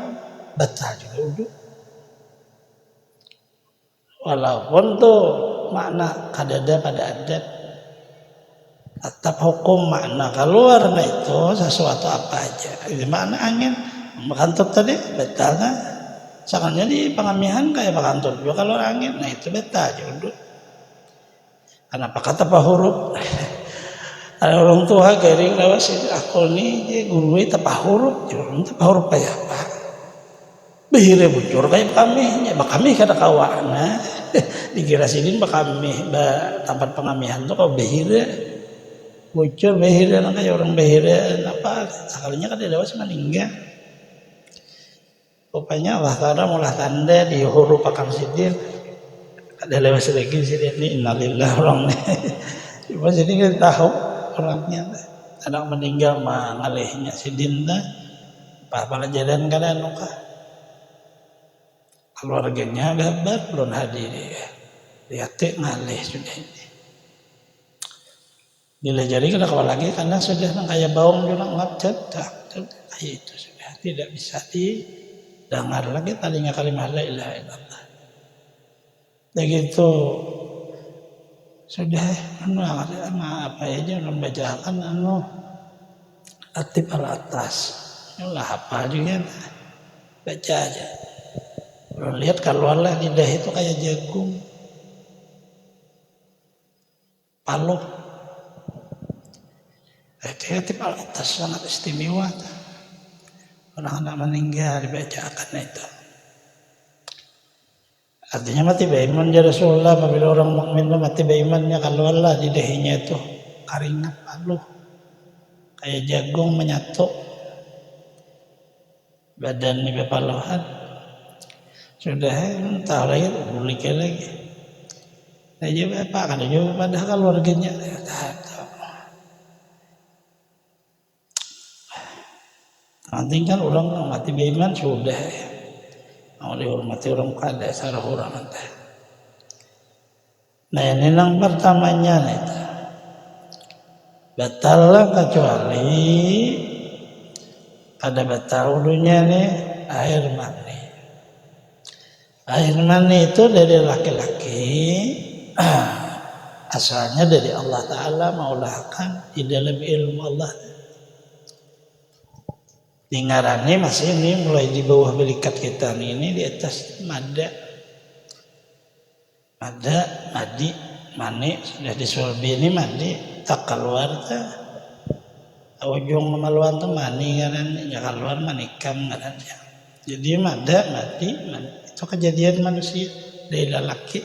batal juga udah. Walaupun tuh makna kadada pada adat tetap hukum makna keluar nah itu sesuatu apa aja. Ini makna angin kantor tadi batal kan. Sekalinya di pengamihan kayak kantor juga keluar angin nah itu batal juga. Kenapa kata Pak huruf? Ada orang tua garing lewat sini aku nih dia guru tepat huruf kayak apa behire bocor kayak kami ya kami kada kawana dikira sini kami tempat pengamihan tuh kau behire bocor behire kayak orang behire apa sekalinya kan dia lewat meninggal rupanya Allah karena mulah tanda di huruf akam sidir ada lewat sedikit sini ini innalillah orang nih cuma sini kita tahu orangnya anak meninggal mengalihnya si Dinda apa jalan kada nuka keluarganya gabar belum hadir lihat ngalih sudah ini bila jadi kada kawan lagi karena sudah kayak bawang juga ngacet kayak itu sudah tidak bisa didengar lagi tadinya kalimat la ilaha illallah begitu sudah apa aja orang bacakan aktif al atas lah apa juga baca aja orang lihat keluarlah lidah itu kayak jagung paluh aktif al atas sangat istimewa orang-orang meninggal dibacakan itu artinya mati beriman ya Rasulullah apabila orang mukmin mati berimannya keluarlah di dahinya itu keringat paluh kayak jagung menyatu badan ini bepaluhan sudah entah lagi buliknya lagi nah juga apa kada juga pada keluarganya nanti kan orang mati beriman sudah mau dihormati orang kada sarah orang nanti. Nah ini yang pertamanya nih, batal lah kecuali pada batal ulunya nih air mani. Air mani itu dari laki-laki, asalnya dari Allah Taala maulahkan di dalam ilmu Allah. Dengarannya masih ini mulai di bawah belikat kita ini di atas madi, mani sudah disulbi ini madi tak keluar ta ujung memaluan tu mani kan ya keluar manikam kan jadi madi itu kejadian manusia dari lelaki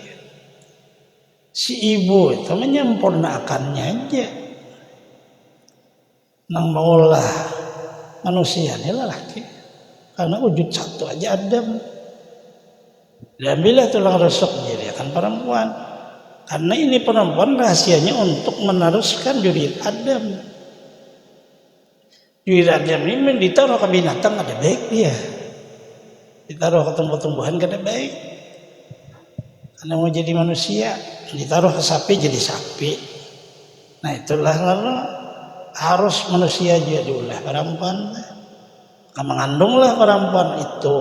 si ibu itu menyempurnakannya aja nang maulah manusia ini lelaki karena wujud satu aja Adam diambillah tulang rusuk jadi akan perempuan karena ini perempuan rahasianya untuk meneruskan juriyat Adam. Juriyat Adam ini ditaruh ke binatang ada baik dia ditaruh ke tumbuh-tumbuhan ada baik karena mau jadi manusia ditaruh ke sapi jadi sapi nah itulah lalu harus manusia juga diulah perempuan mengandunglah perempuan itu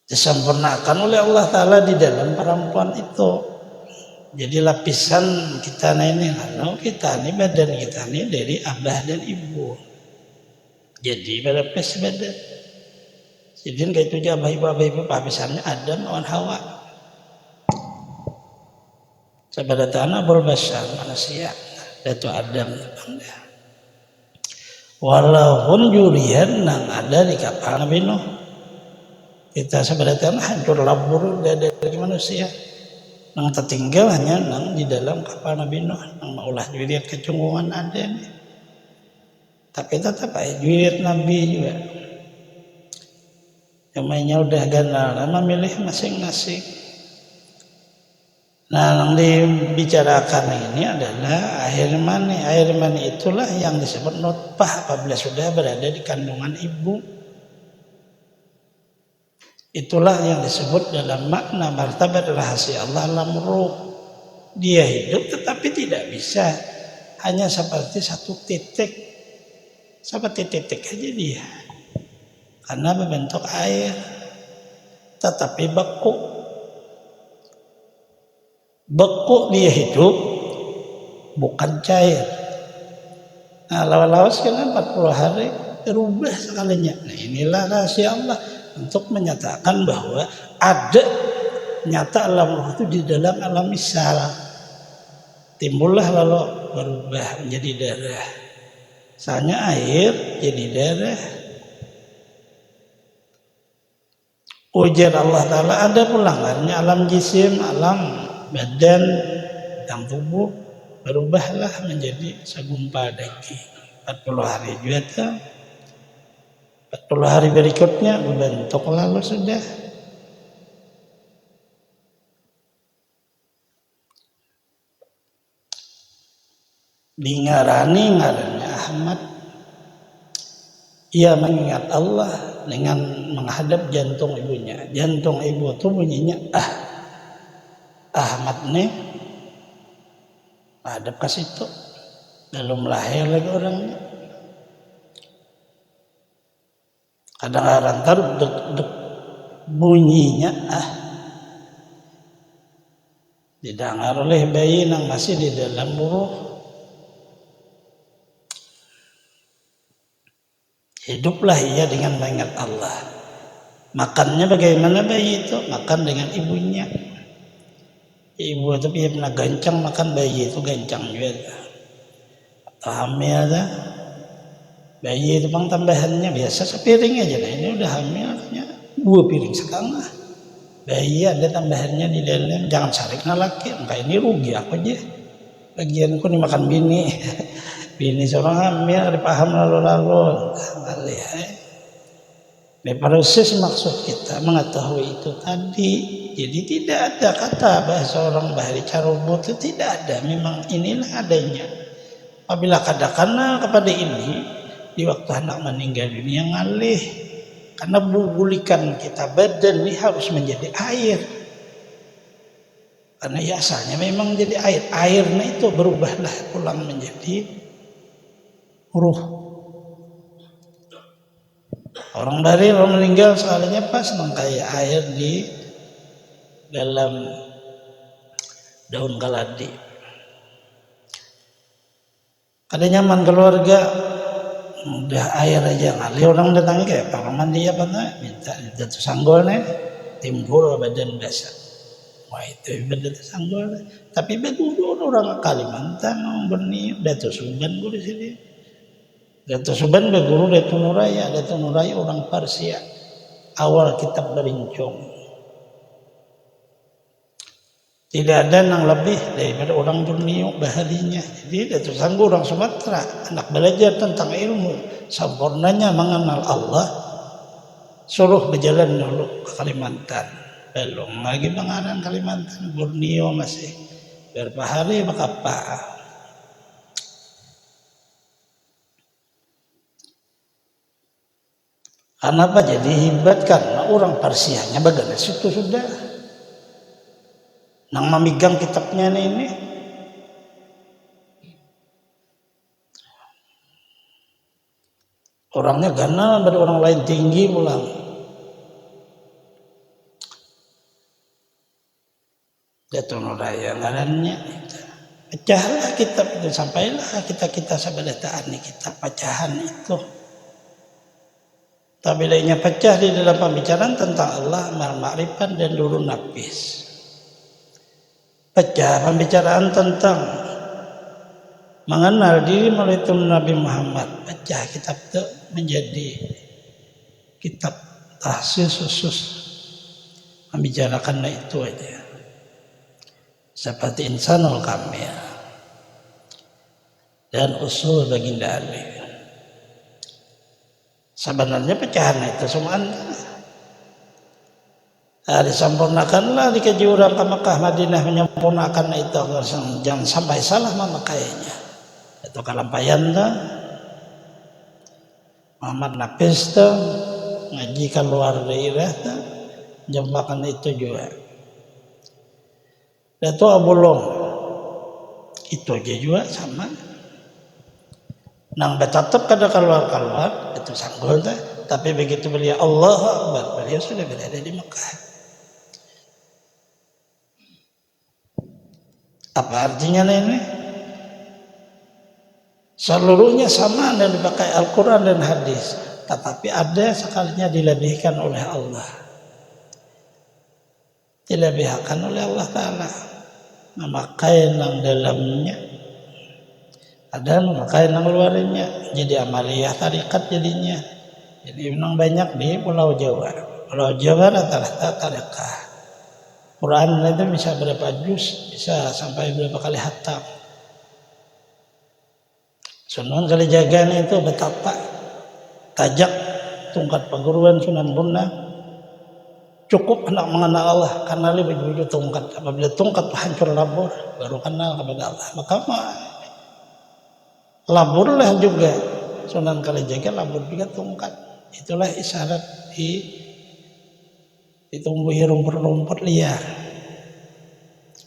disempurnakan oleh Allah Ta'ala di dalam perempuan itu jadi lapisan kita ini lalu kita ini badan kita ini dari abah dan ibu jadi berlapis badan jadi kayak itu aja abah ibu lapisannya Adam lawan Hawa sebagai tanah berbasar manusia itu Adam walaupun jurian nang ada di kapal Nabi Nuh kita sebagai tanah hancur labur dari manusia nang tertinggal hanya nang di dalam kapal Nabi Nuh nang maulah jurian kecunggungan ada Tapi tetap aja jurit Nabi juga. Namanya udah ganal, nama milih masing-masing. Nah, yang dibicarakan ini adalah air mani. Air mani itulah yang disebut nutfah apabila sudah berada di kandungan ibu. Itulah yang disebut dalam makna martabat rahasia Allah alam ruh. Dia hidup tetapi tidak bisa hanya seperti satu titik. Seperti titik aja dia. Karena berbentuk air. Tetapi beku. Beku dia hidup, bukan cair. Nah, lawas kan 40 hari berubah sekalinya. Nah, inilah rahasia Allah untuk menyatakan bahwa ada nyata alam ruh itu di dalam alam misal. Timbullah lalu berubah menjadi darah. Misalnya air jadi darah. Ujar Allah Ta'ala ada pulangannya alam jisim, alam badan dan tubuh berubahlah menjadi segumpal daging. 40 hari juga 40 hari berikutnya berbentuk lalu sudah. Dingarani ngarannya Ahmad. Ia mengingat Allah dengan menghadap jantung ibunya. Jantung ibu itu bunyinya Ahmad nih hadap ke situ. Belum lahir lagi orangnya. Kadang-kadang taruh dek bunyinya didengar oleh bayi yang masih di dalam ruh. Hiduplah ia dengan mengingat Allah. Makannya bagaimana bayi itu? Makan dengan ibunya. Ibu itu dia pernah gancang makan bayi itu gancang juga. Atau hamil dah. Bayi itu bang tambahannya biasa sepiring aja. Nah ini udah hamilnya 2 piring setengah. Bayi ada tambahannya di dalam. Jangan sarikna laki. Enggak ini rugi aku aja. Bagianku nih makan bini. Bini seorang hamil dipaham lalu-lalu. Proses maksud kita mengetahui itu tadi. Jadi tidak ada kata bahasa orang bahari carobot itu tidak ada. Memang inilah adanya. Apabila katakanlah kepada ini di waktu anak meninggal dunia ngalih. Karena bubulikan kita badan ini harus menjadi air. Karena ya asalnya memang menjadi air. Airnya itu berubahlah pulang menjadi ruh. Orang dari orang meninggal soalnya pas kayak air di dalam daun keladi. Ada nyaman keluarga, udah air aja ngalir orang datangi kayak pak mandi apa minta jatuh sanggolnya timbul badan biasa. Wah itu badan sanggol. Tapi betul orang Kalimantan mau berni Dato Suban gue di sini. Dato Suban berguru Dato Nuraya. Dato Nuraya orang Persia. Awal kitab berincong. Tidak ada yang lebih daripada orang Borneo baharinya. Jadi Dato Sanggu orang Sumatera. Anak belajar tentang ilmu. Sempurnanya mengenal Allah. Suruh berjalan dulu ke Kalimantan. Belum lagi mengarang Kalimantan. Borneo masih. Berapa hari bakapa. Kenapa jadi hebat? Karena orang Persianya bagaimana situ sudah. Nang memegang kitabnya ini. Orangnya ganal dari orang lain tinggi pulang. Dato Nuraya ngarannya. Pecahlah kitab itu. Sampailah kita sabadataan nih kitab pecahan itu. Tapi lainnya pecah di dalam pembicaraan tentang Allah, ma'rifat dan dulu nafis. Pecah pembicaraan tentang mengenal diri melalui Nabi Muhammad. Pecah kitab itu menjadi kitab tahsis khusus membicarakan itu aja. Seperti Insanul Kamil dan Usul Baginda Ali. Sebenarnya pecahan itu semua disempurnakanlah di kejuran ke Mekah Madinah, menyempurnakan itu jangan sampai salah memakainya. Itu kalampayan dah Muhammad Nafis dah ngaji keluar daerah dah jembakan itu juga. Itu Abulong itu aja juga sama. Nang betatap kada keluar itu sanggul dah. Tapi begitu beliau Allahu Akbar, beliau sudah berada di Mekah. Apa artinya ini? Seluruhnya sama dan dipakai Al-Quran dan hadis, tetapi ada sekalinya dilebihkan oleh Allah. Dilebihkan oleh Allah Ta'ala. Memakai yang dalamnya, ada memakai yang luarnya. Jadi amaliyah tarikat jadinya. Jadi memang banyak di Pulau Jawa. Pulau Jawa rata-rata tarikat. Quran itu bisa berapa juz, bisa sampai berapa kali hatam. Sunan Kalijaga itu betapa tajak tungkat perguruan Sunan Bonang. Cukup hendak mengenal Allah karena lebih begitu tungkat. Apabila tungkat hancur labur, baru kenal kepada Allah. Maka laburlah juga Sunan Kalijaga, labur juga tungkat. Itulah isyarat ditumbuhi rumput-rumput liar.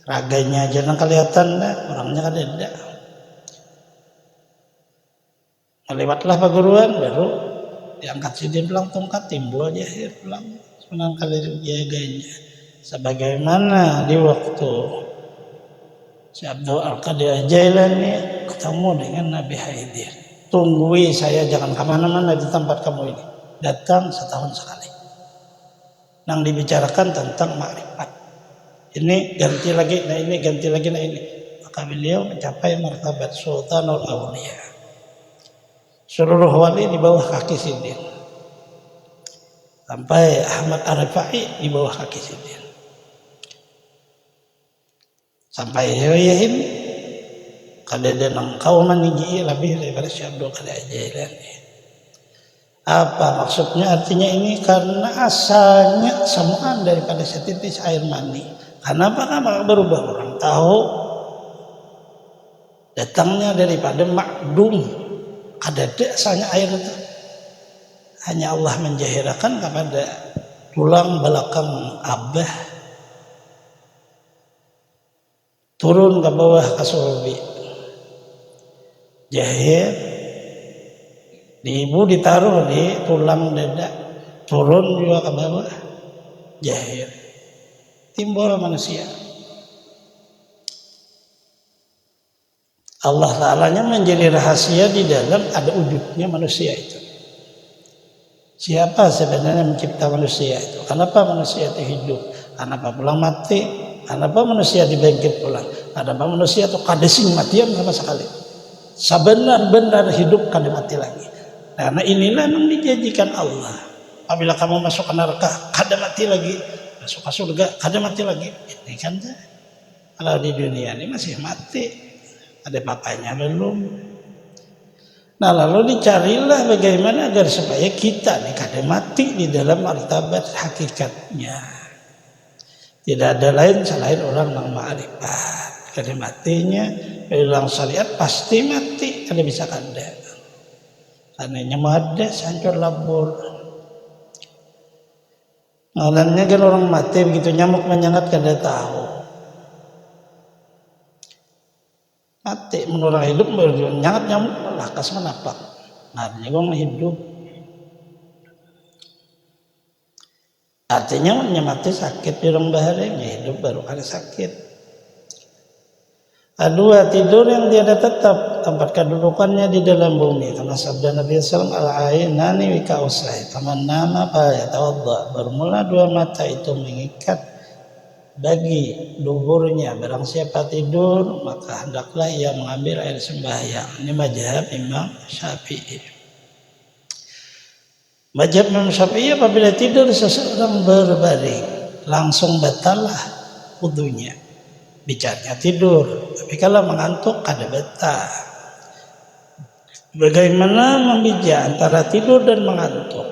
Raganya aja nang kelihatan dah, orangnya kan tidak. Melewatlah perguruan baru diangkat sidin pelang tongkat, timbul aja pelang Sunan Kalijaganya. Sebagaimana di waktu si Abdul Al-Qadir Jailani ketemu dengan Nabi Haidir. Tunggui saya, jangan kemana-mana di tempat kamu ini. Datang setahun sekali. Nang dibicarakan tentang makrifat. Ini ganti lagi, nah ini ganti lagi, nah ini. Maka beliau mencapai martabat Sultanul Auliya. Seluruh wali di bawah kaki sidin. Sampai Ahmad Ar-Rifai di bawah kaki sidin. Sampai Yahin kada denang kauman niji lebih daripada Syekh Abdul Qadir Jailani. Apa maksudnya? Artinya ini karena asalnya samaan daripada setitis air mani. Kenapa berubah? Orang tahu datangnya daripada makdum. Kada asalnya air itu. Hanya Allah menjahirakan kepada tulang belakang abah turun ke bawah ke sulbi. Jahir di ibu ditaruh di tulang dada, turun juga ke bawah, jahir, timbul manusia. Allah Ta'alanya menjadi rahasia di dalam ada wujudnya manusia itu. Siapa sebenarnya mencipta manusia itu? Kenapa manusia itu hidup? Kenapa pulang mati? Kenapa manusia dibangkit pulang? Kenapa manusia itu kadesing matian sama sekali? Sebenar-benar hidup kada mati lagi. Karena inilah yang dijanjikan Allah. Apabila kamu masuk ke neraka, kada mati lagi. Masuk ke surga, kada mati lagi. Ini kan kalau di dunia ini masih mati. Ada papanya belum. Nah lalu dicarilah bagaimana agar supaya kita nih kada mati di dalam martabat hakikatnya. Tidak ada lain selain orang yang ma'rifat. Kada matinya, bilang syariat pasti mati. Kada bisa kada. Anehnya madas, hancur labur. Malamnya kan orang mati begitu nyamuk menyengat kada tahu. Mati menurut hidup menyengat nyamuk malah kas menapak. Artinya orang hidup. Artinya mati sakit di orang bahari, hidup baru kada sakit. Kedua, tidur yang tiada tetap tempat kedudukannya di dalam bumi. Karena sabda Nabi SAW, al-ainani wika usai, taman nama tawadda. Bermula dua mata itu mengikat bagi duburnya. Barang siapa tidur, maka hendaklah ia mengambil air sembahyang. Ini mazhab Imam Syafi'i. Mazhab Imam Syafi'i apabila tidur seseorang berbaring, langsung batallah wudunya. Bicaranya tidur, tapi kalau mengantuk kada betah. Bagaimana membija antara tidur dan mengantuk?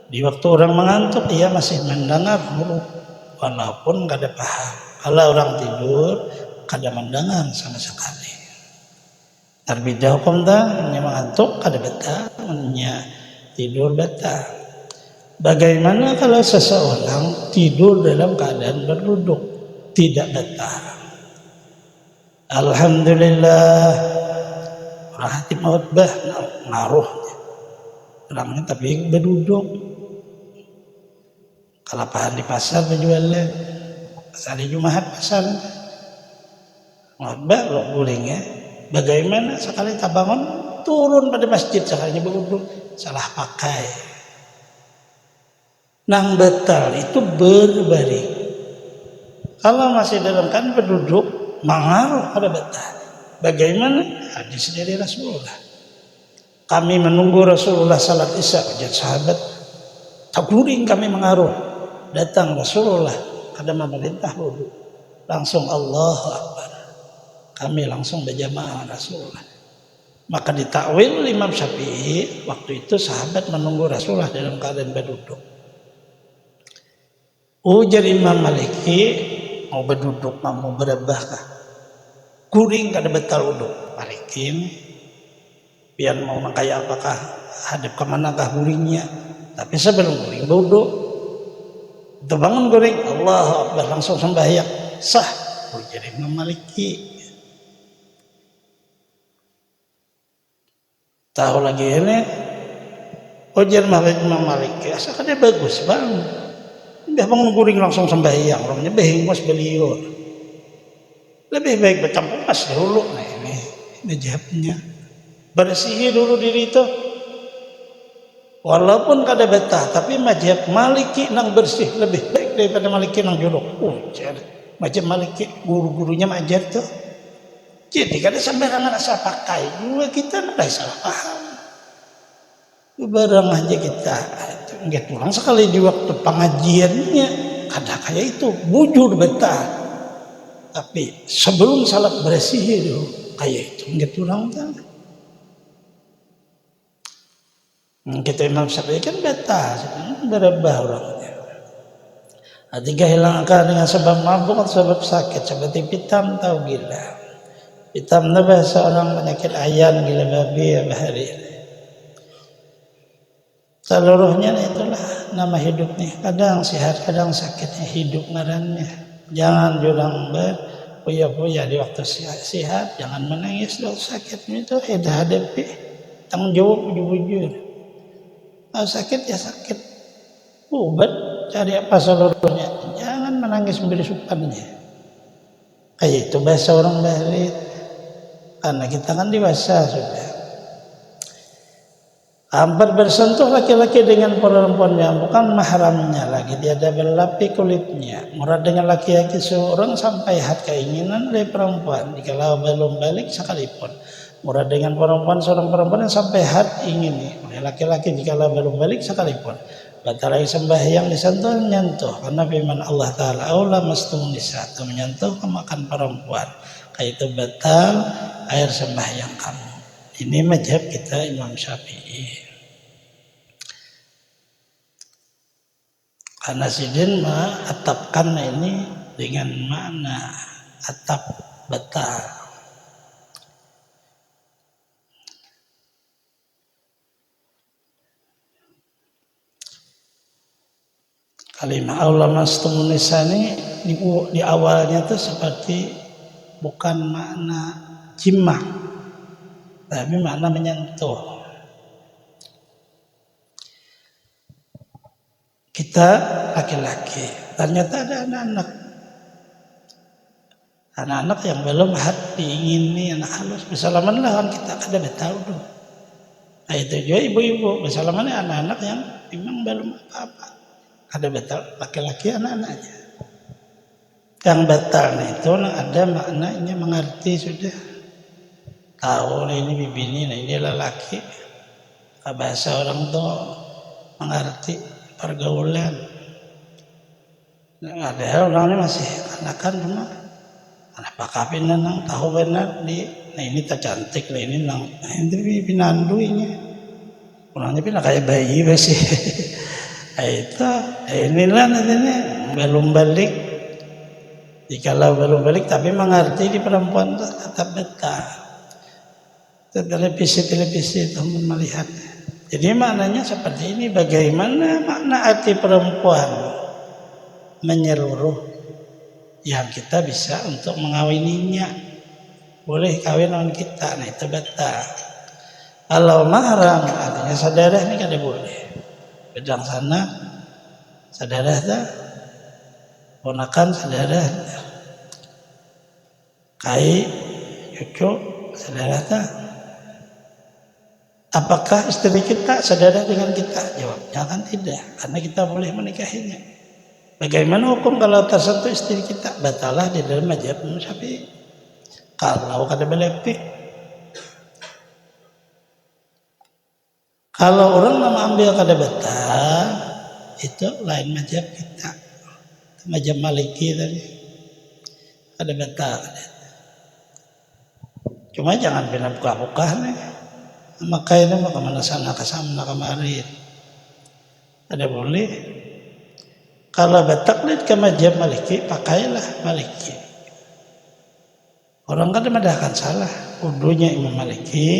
Di waktu orang mengantuk ia masih mendengar huruf walaupun gak ada paham. Kalau orang tidur kada mendengar sama sekali. Terbeda hukum dah, mengantuk kada betah, tidur betah. Bagaimana kalau seseorang tidur dalam keadaan berduduk, tidak betah? Alhamdulillah, orang hati maut bah ngaruh orangnya tapi berduduk. Kalapahan di pasar berjualan, pasar di Jumat pasar, maut bah lo gulingnya. Bagaimana sekali tak bangun turun pada masjid sekalinya berduduk, salah pakai. Nang betal itu berbaring. Kalau masih dalam keadaan berduduk, mengaruh pada betal. Bagaimana? Hadis dari Rasulullah. Kami menunggu Rasulullah salat isya, jadi sahabat tak guring kami mengaruh. Datang Rasulullah, kada memerintah wudu. Langsung Allahu Akbar. Kami langsung berjamaah Rasulullah. Maka ditakwil Imam Syafi'i, waktu itu sahabat menunggu Rasulullah dalam keadaan berduduk. Ujar Imam Maliki, mau berduduk, mau berebah kah? Guring kada betal uduk. Malikin, biar mau kayak apakah hadap kemanakah guringnya. Tapi sebelum guring berduduk, terbangun guring, Allahu Akbar langsung sembahyang sah. Ujar Imam Maliki. Tahu lagi ini, ujar Imam Maliki, asal dia bagus banget. Udah bangun guring langsung sembahyang, orangnya behingos beliau. Lebih baik bercampur mas dulu. Nah ini jawabnya. Bersih dulu diri itu. Walaupun kada betah, tapi mazhab Maliki nang bersih lebih baik daripada Maliki nang juluk. Mazhab Maliki guru-gurunya majar tuh. Jadi kada sembarangan asal pakai. Dua kita nggak salah paham. Barang aja kita. Enggak pulang sekali di waktu pengajiannya kada kayak itu bujur betah, tapi sebelum salat bersih itu kayak itu enggak pulang kan. Kita Imam Syafi'i kan betah, berubah orangnya. Hati kehilangan dengan sebab mabuk atau sebab sakit seperti pitam atau gila. Pitam itu bahasa orang penyakit ayan, gila babi ya bahari. Seluruhnya itulah nama hidupnya. Kadang sehat, kadang sakitnya hidup ngarannya. Jangan jurang berpuya-puya di waktu sehat. Jangan menangis di waktu sakit. Itu edah hadapi. Tanggung jawab jujur. Kalau sakit ya sakit. Obat cari apa seluruhnya. Jangan menangis memberi supannya. Kayak itu bahasa orang barit. Karena kita kan dewasa sudah. Hampir bersentuh laki-laki dengan perempuannya, bukan mahramnya lagi, dia ada berlapis kulitnya. Murad dengan laki-laki seorang sampai had keinginan dari perempuan, jikalau belum balik sekalipun. Murad dengan perempuan seorang perempuan yang sampai had ingin oleh laki-laki jikalau belum balik sekalipun. Batal sembahyang disentuh menyentuh, karena firman Allah Taala, "Aula mastum nisa," atau menyentuh kemakan perempuan. Kayak itu batal air sembahyang kamu. Ini mazhab kita Imam Syafi'i. Karena sidin atapkan ini dengan makna atap batal. Kalimat Allah mastumun nisa ini di awalnya itu seperti bukan makna jimah, tapi makna menyentuh. Kita laki-laki, ternyata ada anak-anak. Anak-anak yang belum hati ingin anak halus. Bersalaman lah kan kita kada tahu tuh. Nah itu juga ibu-ibu bersalaman anak-anak yang memang belum apa-apa. Kada betal laki-laki anak-anaknya. Yang batal itu ada maknanya mengerti sudah. Tahu ini bibi ini lelaki. Bahasa orang tuh mengerti pergaulan. Ada orangnya masih anakan cuma Kenapa kapin nang tahu benar di, nah ini tak cantik lah ini nang, ini pinandu ini, orangnya pindah kayak bayi sih. Itu inilah nantinya belum balik. Jikalau belum balik tapi mengerti di perempuan itu tetap betah. Televisi itu melihat. Jadi maknanya seperti ini, bagaimana makna arti perempuan menyeluruh yang kita bisa untuk mengawininya, boleh kawin dengan kita, nah itu betah. Kalau mahram artinya saudara ini kada boleh. Pedang sana saudara dah, ponakan saudara, kai cucu saudara dah. Apakah istri kita saudara dengan kita? Jawabnya kan tidak, karena kita boleh menikahinya. Bagaimana hukum kalau tersentuh istri kita? Batalah di dalam mazhab Imam Syafi'i. Kalau kada belepik. Kalau orang nama ambil kada batal, itu lain mazhab kita. Mazhab Maliki tadi. Kada batal. Cuma jangan bina buka-buka nih. Maka ini maka mana sana kesana kemarin. Ada boleh. Kalau bertaklid ke mazhab Maliki, pakailah Maliki. Orang kan akan salah. Wudunya Imam Maliki,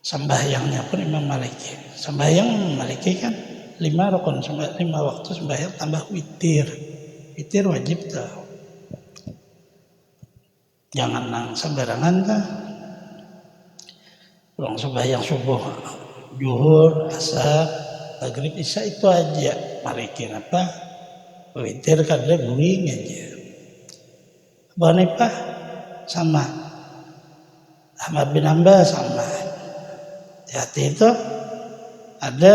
sembahyangnya pun Imam Maliki. Sembahyang Maliki kan 5 rukun, 5 waktu sembahyang tambah witir. Witir wajib tuh. Jangan nang sembarangan tuh. Orang sembahyang subuh, zuhur, asar, maghrib, isya itu aja. Maliki apa? Witir kada guring aja. Abu Hanifah sama. Ahmad bin Hanbal sama. Hati itu ada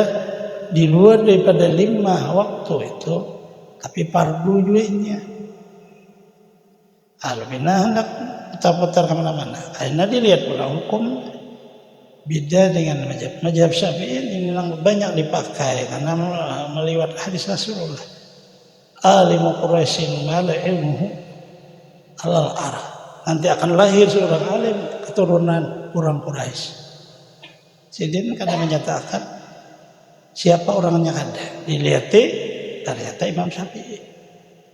di luar daripada 5 waktu itu, tapi fardu juanya. Alhamdulillah hendak putar-putar kemana-mana. Karena dilihat pula hukum beda dengan mazhab Syafi'i ini memang banyak dipakai karena meliwat hadis Rasulullah. Alimu Quraisyin mala ilmuhu alal arah. Nanti akan lahir seorang alim keturunan orang Quraisy. Sidin kadang menyatakan siapa orangnya kada. Dilihat ternyata Imam Syafi'i.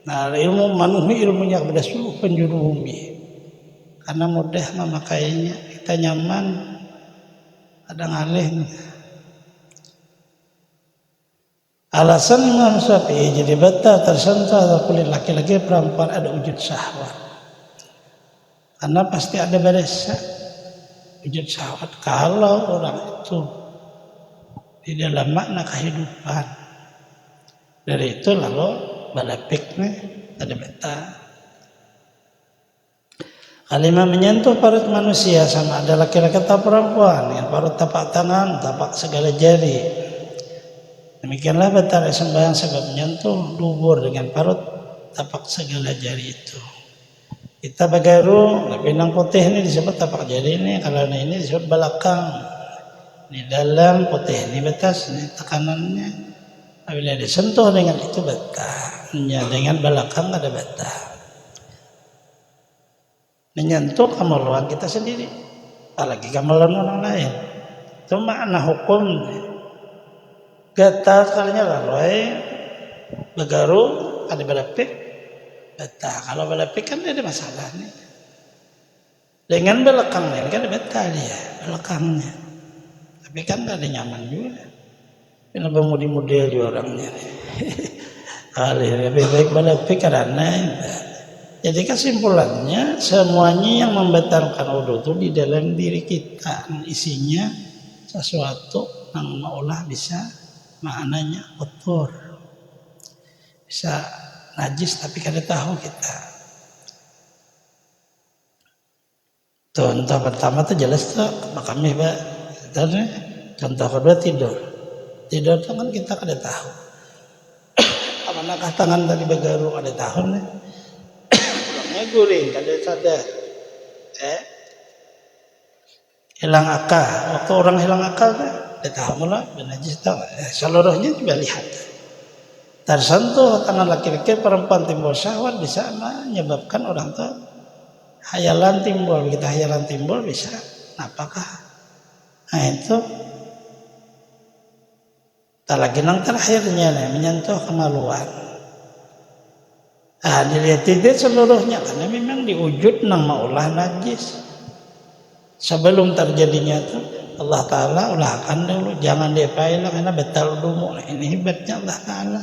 Nah, ilmu manuhi ilmunya kepada seluruh penjuru bumi. Karena mudah memakainya, kita nyaman. Ada ngalih. Alasan Imam Syafi'i jadi batal tersentuh atau kulit laki-laki perempuan ada wujud syahwat. Karena pasti ada beresa wujud syahwat kalau orang itu di dalam makna kehidupan. Dari itu lalu balapiknya ada batal. Kalimah menyentuh parut manusia sama ada laki-laki atau perempuan yang parut tapak tangan, tapak segala jari. Demikianlah batal sembahyang sebab menyentuh dubur dengan parut tapak segala jari itu. Kita bagaru, pinang putih ini disebut tapak jari ini, kalau ini disebut belakang. Di dalam putih ini batas, ini tekanannya. Apabila disentuh dengan itu batal, dengan belakang ada batal. Menyentuh kemaluan kita sendiri, apalagi kemaluan orang lain. Itu makna hukum. Gatal sekalinya lalu begaru ada berapik, batal. Kalau berapik kan ada masalah nih. Dengan belakangnya kan ada batal dia belakangnya. Tapi kan ada nyaman juga. Kenapa model juga orangnya? Lebih baik berapik karena. Jadi kesimpulannya semuanya yang membatalkan wudu itu di dalam diri kita, isinya sesuatu yang maulah bisa maknanya kotor, bisa najis tapi kada tahu kita. Contoh pertama tuh jelas tuh kami Pak. Contoh kedua tidur itu kan kita kada tahu. Apakah tangan tadi begaru kada tahu nih. Guring, kada sadar. Hilang akal. Waktu orang hilang akal, dia tahu lah, najis tahu. Seluruhnya juga lihat. tersentuh tangan laki-laki, perempuan timbul syahwat, bisa menyebabkan orang tua hayalan timbul. Begitu hayalan timbul bisa apakah? Nah itu tak lagi yang terakhirnya nih, menyentuh kemaluan. Nah dilihat tidak seluruhnya karena memang diwujud nang maulah najis. Sebelum terjadinya tuh Allah Ta'ala ulahkan dulu, jangan diapain lah karena betal dulu. Nah, ini hebatnya Allah Ta'ala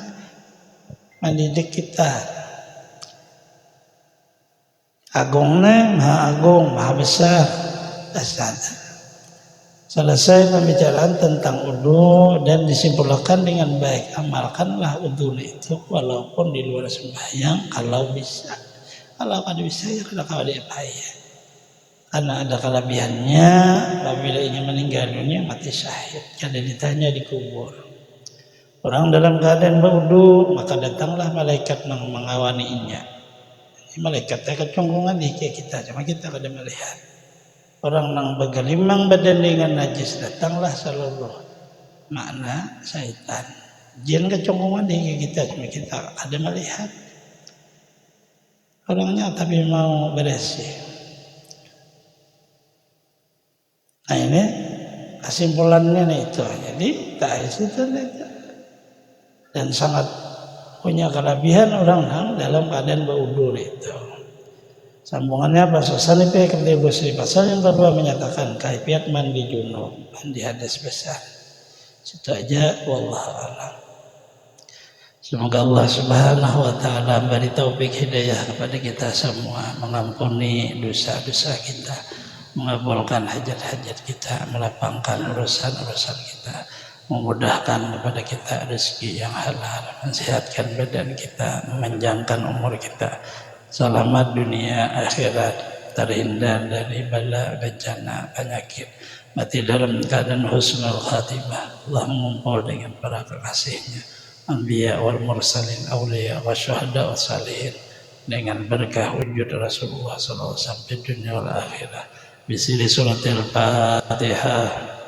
mendidik kita. Agungnya maha agung, maha besar. Selesai pembicaraan tentang wudu dan disimpulkan dengan baik, amalkanlah wudu itu walaupun di luar sembahyang kalau bisa. Kalau kada bisa ya kada diapain. Karena ada kelebihannya, apabila ingin meninggal dunia mati syahid, kada ditanya dikubur. Orang dalam keadaan berwudu, maka datanglah malaikat yang mengawaninya. Ini malaikatnya kecongkongan di kita, cuma kita kada melihat. Orang yang bergelimang badan dengan najis, datanglah seluruh makna syaitan. Jin kecongkongan di kita, cuma kita kada melihat. Orangnya tapi mau bersih. Nah ini kesimpulannya nih itu. Jadi ta'is itu dan sangat punya kelebihan orang dalam keadaan berwudu itu. Sambungannya pasal sanipeh kedebusri pasal yang kedua menyatakan kaifiat mandi junub, mandi hadas besar. Situ aja wallahu a'lam. Semoga Allah Subhanahu wa taala beri taufik hidayah kepada kita semua, mengampuni dosa-dosa kita, mengabulkan hajat-hajat kita, melapangkan urusan-urusan kita, memudahkan kepada kita rezeki yang halal, mensehatkan badan kita, memanjangkan umur kita, selamat dunia akhirat, terhindar dari bala bencana penyakit, mati dalam keadaan husnul khatimah. Allah mengumpul dengan para kekasihnya, anbiya wal mursalin, awliya wa syuhada wa salihin, dengan berkah wujud Rasulullah SAW sampai dunia wal akhirat. Bismillah suratul Fatihah.